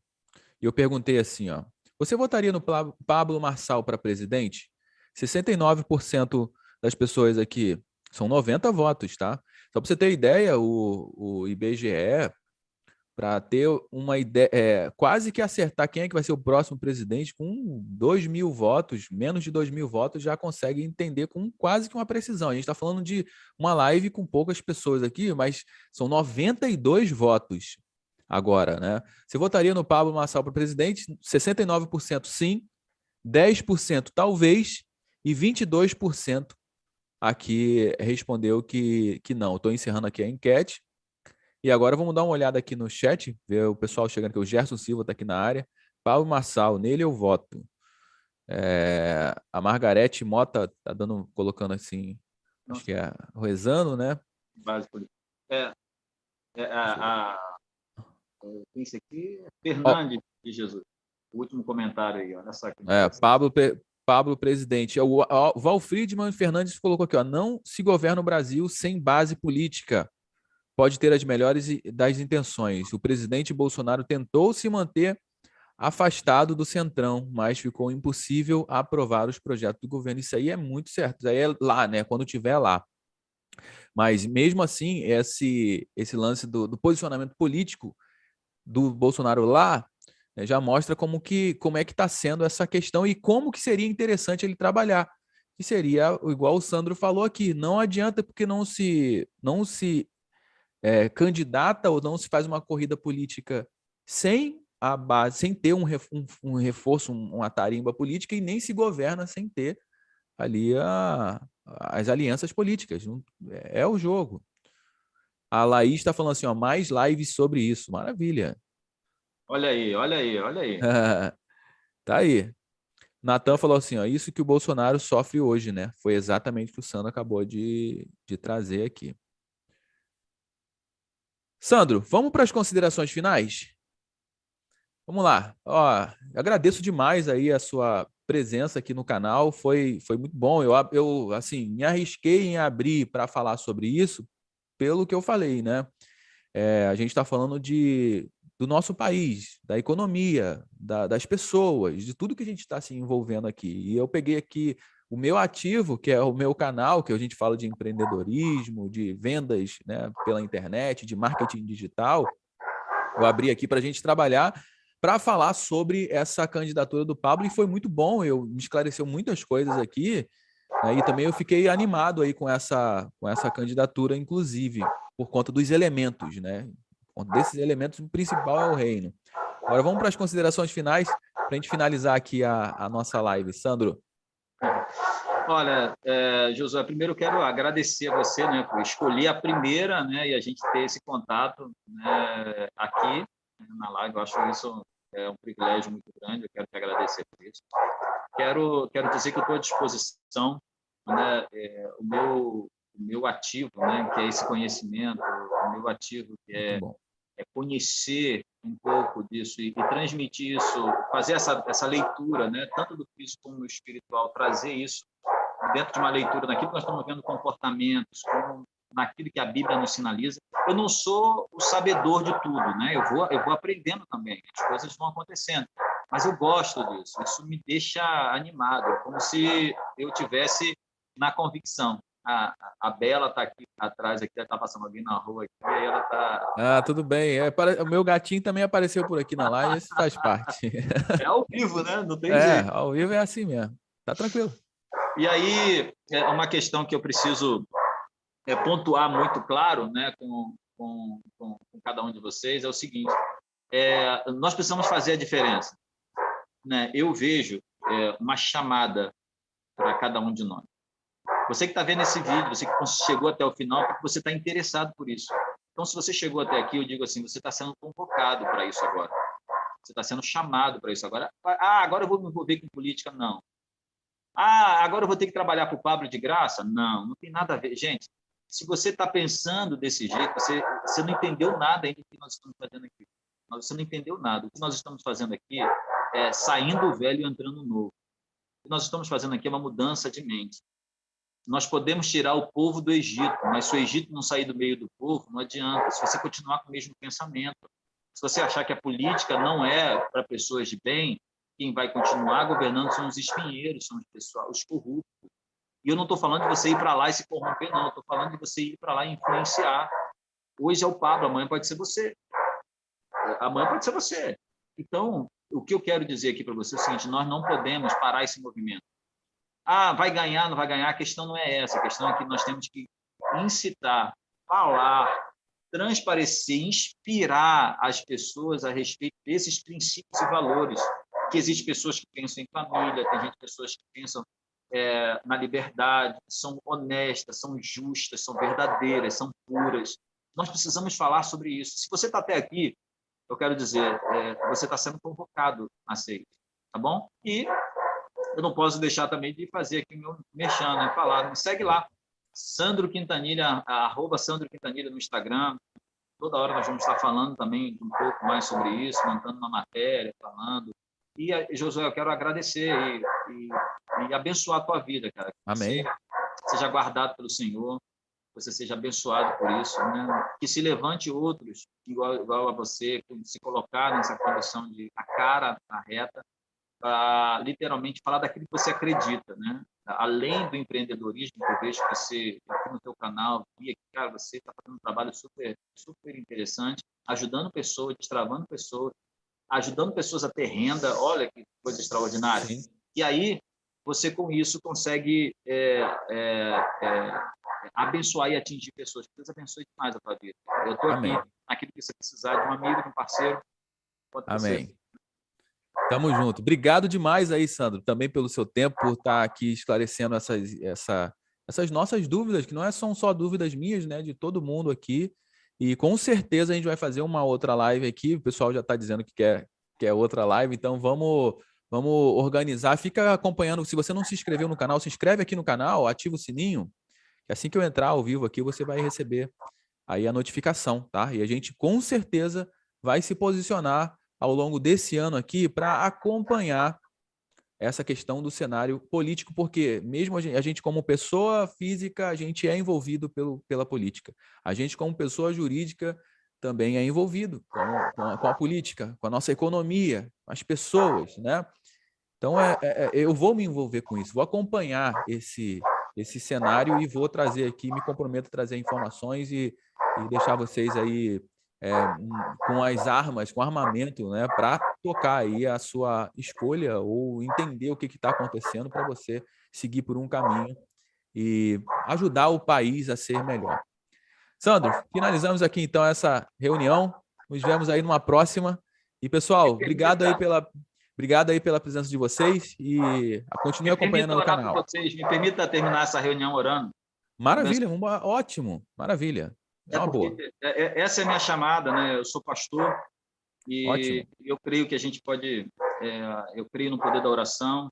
e eu perguntei assim, ó, você votaria no Pablo Marçal para presidente? 69% das pessoas aqui, são 90 votos, tá? Só para você ter ideia, o IBGE, para ter uma ideia, quase que acertar quem é que vai ser o próximo presidente, com 2.000 votos, menos de 2.000 votos, já consegue entender com quase que uma precisão. A gente está falando de uma live com poucas pessoas aqui, mas são 92 votos agora, né? Você votaria no Pablo Marçal para presidente? 69% sim, 10% talvez, e 22% aqui respondeu que não. Estou encerrando aqui a enquete. E agora vamos dar uma olhada aqui no chat, ver o pessoal chegando aqui. O Gerson Silva está aqui na área. Paulo Marçal, nele eu voto. A Margarete Mota está colocando assim, acho que é rezando, né? Esse aqui é Fernandes de Jesus. O último comentário aí, olha só. Pablo presidente. O Valfriedman Fernandes colocou aqui, ó, não se governa o Brasil sem base política. Pode ter as melhores das intenções. O presidente Bolsonaro tentou se manter afastado do Centrão, mas ficou impossível aprovar os projetos do governo. Isso aí é muito certo. Isso aí é lá, né? Quando tiver lá. Mas mesmo assim, esse lance do posicionamento político do Bolsonaro lá, né, já mostra como é que está sendo essa questão e como que seria interessante ele trabalhar. Que seria igual o Sandro falou aqui, não adianta porque não se candidata ou não se faz uma corrida política sem a base, sem ter um reforço, uma tarimba política e nem se governa sem ter ali as alianças políticas. É o jogo. A Laís está falando assim, ó, mais lives sobre isso. Maravilha. Olha aí, olha aí, olha aí. Tá aí. Natan falou assim, ó, isso que o Bolsonaro sofre hoje, né? Foi exatamente o que o Sandro acabou de trazer aqui. Sandro, vamos para as considerações finais? Vamos lá. Ó, agradeço demais aí a sua presença aqui no canal. Foi muito bom. Eu assim, me arrisquei em abrir para falar sobre isso pelo que eu falei, né? A gente está falando do nosso país, da economia, das pessoas, de tudo que a gente está se envolvendo aqui. E eu peguei aqui o meu ativo, que é o meu canal, que a gente fala de empreendedorismo, de vendas, né, pela internet, de marketing digital. Eu abri aqui para a gente trabalhar para falar sobre essa candidatura do Pablo e foi muito bom. Me esclareceu muitas coisas aqui, né, e também eu fiquei animado aí com essa candidatura, inclusive por conta dos elementos, né? Desses elementos, o principal é o reino. Agora vamos para as considerações finais para a gente finalizar aqui a nossa live. Sandro. Olha, Josué, primeiro eu quero agradecer a você, né, por escolher a primeira, né, e a gente ter esse contato, né, aqui, né, na live. Eu acho isso um privilégio muito grande. Eu quero te agradecer por isso. Quero dizer que eu estou à disposição, né, o meu ativo, né, que é esse conhecimento, o meu ativo que Muito bom. é conhecer um pouco disso e transmitir isso, fazer essa leitura, né, tanto do físico como do espiritual, trazer isso dentro de uma leitura naquilo que nós estamos vendo, comportamentos, como naquilo que a Bíblia nos sinaliza. Eu não sou o sabedor de tudo, né? Eu vou aprendendo também, as coisas vão acontecendo, mas eu gosto disso, isso me deixa animado, é como se eu tivesse na convicção. A Bela está aqui atrás, aqui está passando alguém na rua aqui, e aí ela está... Ah, tudo bem. O meu gatinho também apareceu por aqui na live, isso faz parte. É ao vivo, né? Não tem jeito. Ao vivo é assim mesmo. Tá tranquilo. E aí, é uma questão que eu preciso pontuar muito claro, né, com cada um de vocês, é o seguinte: nós precisamos fazer a diferença, né? Eu vejo uma chamada para cada um de nós. Você que está vendo esse vídeo, você que chegou até o final, porque você está interessado por isso. Então, se você chegou até aqui, eu digo assim, você está sendo convocado para isso agora. Você está sendo chamado para isso agora. Ah, agora eu vou me envolver com política? Não. Ah, agora eu vou ter que trabalhar para o Pablo de graça? Não, não tem nada a ver. Gente, se você está pensando desse jeito, você não entendeu nada ainda do que nós estamos fazendo aqui. Você não entendeu nada. O que nós estamos fazendo aqui é saindo o velho e entrando o novo. O que nós estamos fazendo aqui é uma mudança de mente. Nós podemos tirar o povo do Egito, mas se o Egito não sair do meio do povo, não adianta. Se você continuar com o mesmo pensamento, se você achar que a política não é para pessoas de bem, quem vai continuar governando são os espinheiros, são os corruptos. E eu não estou falando de você ir para lá e se corromper, não. Estou falando de você ir para lá e influenciar. Hoje é o Pablo, amanhã pode ser você. Amanhã pode ser você. Então, o que eu quero dizer aqui para você é o seguinte: nós não podemos parar esse movimento. Ah, vai ganhar, não vai ganhar? A questão não é essa. A questão é que nós temos que incitar, falar, transparecer, inspirar as pessoas a respeito desses princípios e valores. Que existem pessoas que pensam em família, tem pessoas que pensam na liberdade, são honestas, são justas, são verdadeiras, são puras. Nós precisamos falar sobre isso. Se você está até aqui, eu quero dizer, você está sendo convocado a ser, tá bom? E eu não posso deixar também de fazer aqui o meu merchan, né? Falar, me segue lá, Sandro Quintanilha, @SandroQuintanilha no Instagram. Toda hora nós vamos estar falando também um pouco mais sobre isso, montando uma matéria, falando. E, Josué, eu quero agradecer e abençoar a tua vida, cara. Que Amém. você seja guardado pelo Senhor, você seja abençoado por isso, né? Que se levante outros, igual a você, se colocar nessa condição de a cara na reta, para literalmente falar daquilo que você acredita, né? Além do empreendedorismo, que eu vejo que você, aqui no teu canal, vi aqui, cara, você está fazendo um trabalho super, super interessante, ajudando pessoas, destravando pessoas, ajudando pessoas a ter renda, olha que coisa extraordinária. Sim. E aí, você com isso consegue abençoar e atingir pessoas. Deus abençoe demais a tua vida. Eu estou aqui, Amém. naquilo que você precisar, de um amigo, de um parceiro, pode ser. Amém. Tamo junto. Obrigado demais aí, Sandro, também pelo seu tempo, por estar aqui esclarecendo essas nossas dúvidas, que não são só dúvidas minhas, né, de todo mundo aqui. E com certeza a gente vai fazer uma outra live aqui. O pessoal já está dizendo que quer outra live, então vamos organizar. Fica acompanhando. Se você não se inscreveu no canal, se inscreve aqui no canal, ativa o sininho. Que assim que eu entrar ao vivo aqui, você vai receber aí a notificação, tá? E a gente com certeza vai se posicionar ao longo desse ano aqui para acompanhar essa questão do cenário político, porque mesmo a gente como pessoa física, a gente é envolvido pela política. A gente como pessoa jurídica também é envolvido com a política, com a nossa economia, com as pessoas, né? Então, eu vou me envolver com isso, vou acompanhar esse cenário e vou trazer aqui, me comprometo a trazer informações e deixar vocês aí com as armas, com armamento, né, para tocar aí a sua escolha ou entender o que está acontecendo para você seguir por um caminho e ajudar o país a ser melhor. Sandro, finalizamos aqui então essa reunião. Nos vemos aí numa próxima. E, pessoal, obrigado aí pela presença de vocês e continue acompanhando no canal. Me permita terminar essa reunião orando. Maravilha, ótimo, maravilha. É uma boa. Essa é a minha chamada, né? Eu sou pastor e Ótimo. eu creio que a gente pode... eu creio no poder da oração,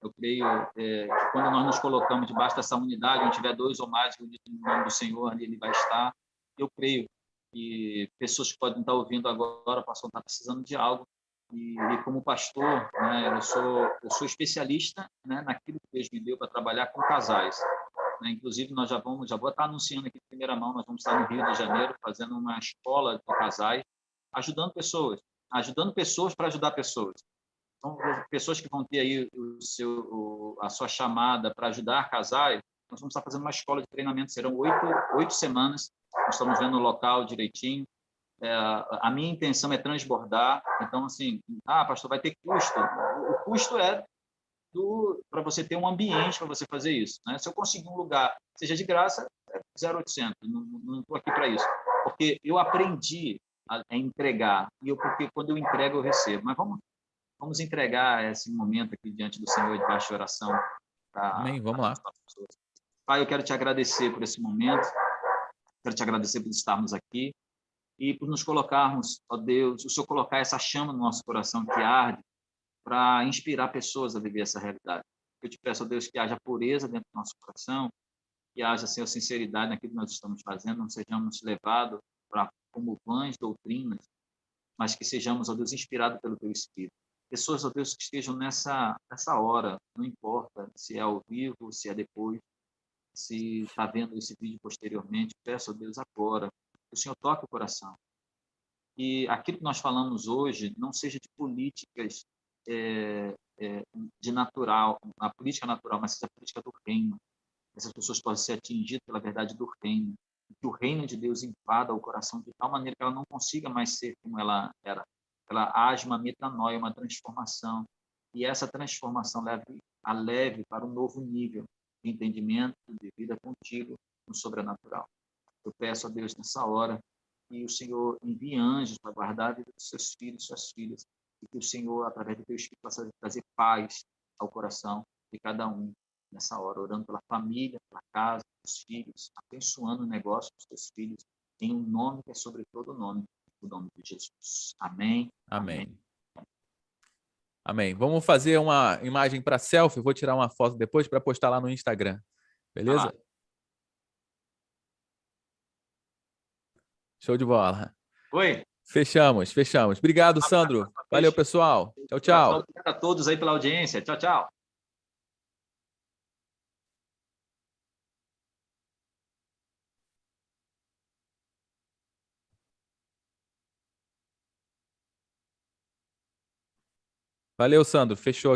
eu creio que quando nós nos colocamos debaixo dessa unidade, onde tiver dois ou mais reunidos no nome do Senhor, ali Ele vai estar. Eu creio que pessoas que podem estar ouvindo agora possam estar precisando de algo. E como pastor, né, eu sou especialista, né, naquilo que Deus me deu para trabalhar com casais. Né? Inclusive, nós já vou estar anunciando aqui de primeira mão, nós vamos estar no Rio de Janeiro fazendo uma escola de casais, ajudando pessoas para ajudar pessoas. Então, pessoas que vão ter aí a sua chamada para ajudar casais, nós vamos estar fazendo uma escola de treinamento, serão 8 semanas, nós estamos vendo o local direitinho. A minha intenção é transbordar, então, assim, pastor, vai ter custo. O custo é para você ter um ambiente para você fazer isso. Né? Se eu conseguir um lugar, seja de graça, é 0,800, não estou aqui para isso. Porque eu aprendi a entregar, porque quando eu entrego, eu recebo. Mas vamos entregar esse momento aqui diante do Senhor, debaixo de oração. Amém, vamos lá. Pai, eu quero te agradecer por esse momento, quero te agradecer por estarmos aqui e por nos colocarmos, ó Deus, o Senhor colocar essa chama no nosso coração que arde para inspirar pessoas a viver essa realidade. Eu te peço, ó Deus, que haja pureza dentro do nosso coração, que haja, Senhor, sinceridade naquilo que nós estamos fazendo, não sejamos levados como vãs doutrinas, mas que sejamos, ó Deus, inspirados pelo Teu Espírito. Pessoas, ó Deus, que estejam nessa hora, não importa se é ao vivo, se é depois, se está vendo esse vídeo posteriormente, peço a Deus agora, que o Senhor toque o coração. E aquilo que nós falamos hoje não seja de políticas de natural, a política natural, mas seja a política do reino. Essas pessoas podem ser atingidas pela verdade do reino. Que o reino de Deus invada o coração de tal maneira que ela não consiga mais ser como ela era. Ela age uma metanoia, uma transformação. E essa transformação a leve para um novo nível de entendimento, de vida contigo no sobrenatural. Eu peço a Deus nessa hora que o Senhor envie anjos para guardar a vida dos seus filhos e suas filhas, e que o Senhor, através do teu Espírito, possa trazer paz ao coração de cada um nessa hora, orando pela família, pela casa, pelos filhos, abençoando o negócio dos teus filhos, em um nome que é sobre todo nome, o nome de Jesus. Amém. Amém. Amém. Vamos fazer uma imagem para selfie. Vou tirar uma foto depois para postar lá no Instagram. Beleza? Show de bola. Oi. Fechamos. Obrigado, Sandro. Valeu, pessoal. Tchau, tchau. Obrigado a todos aí pela audiência. Tchau, tchau. Valeu, Sandro. Fechou.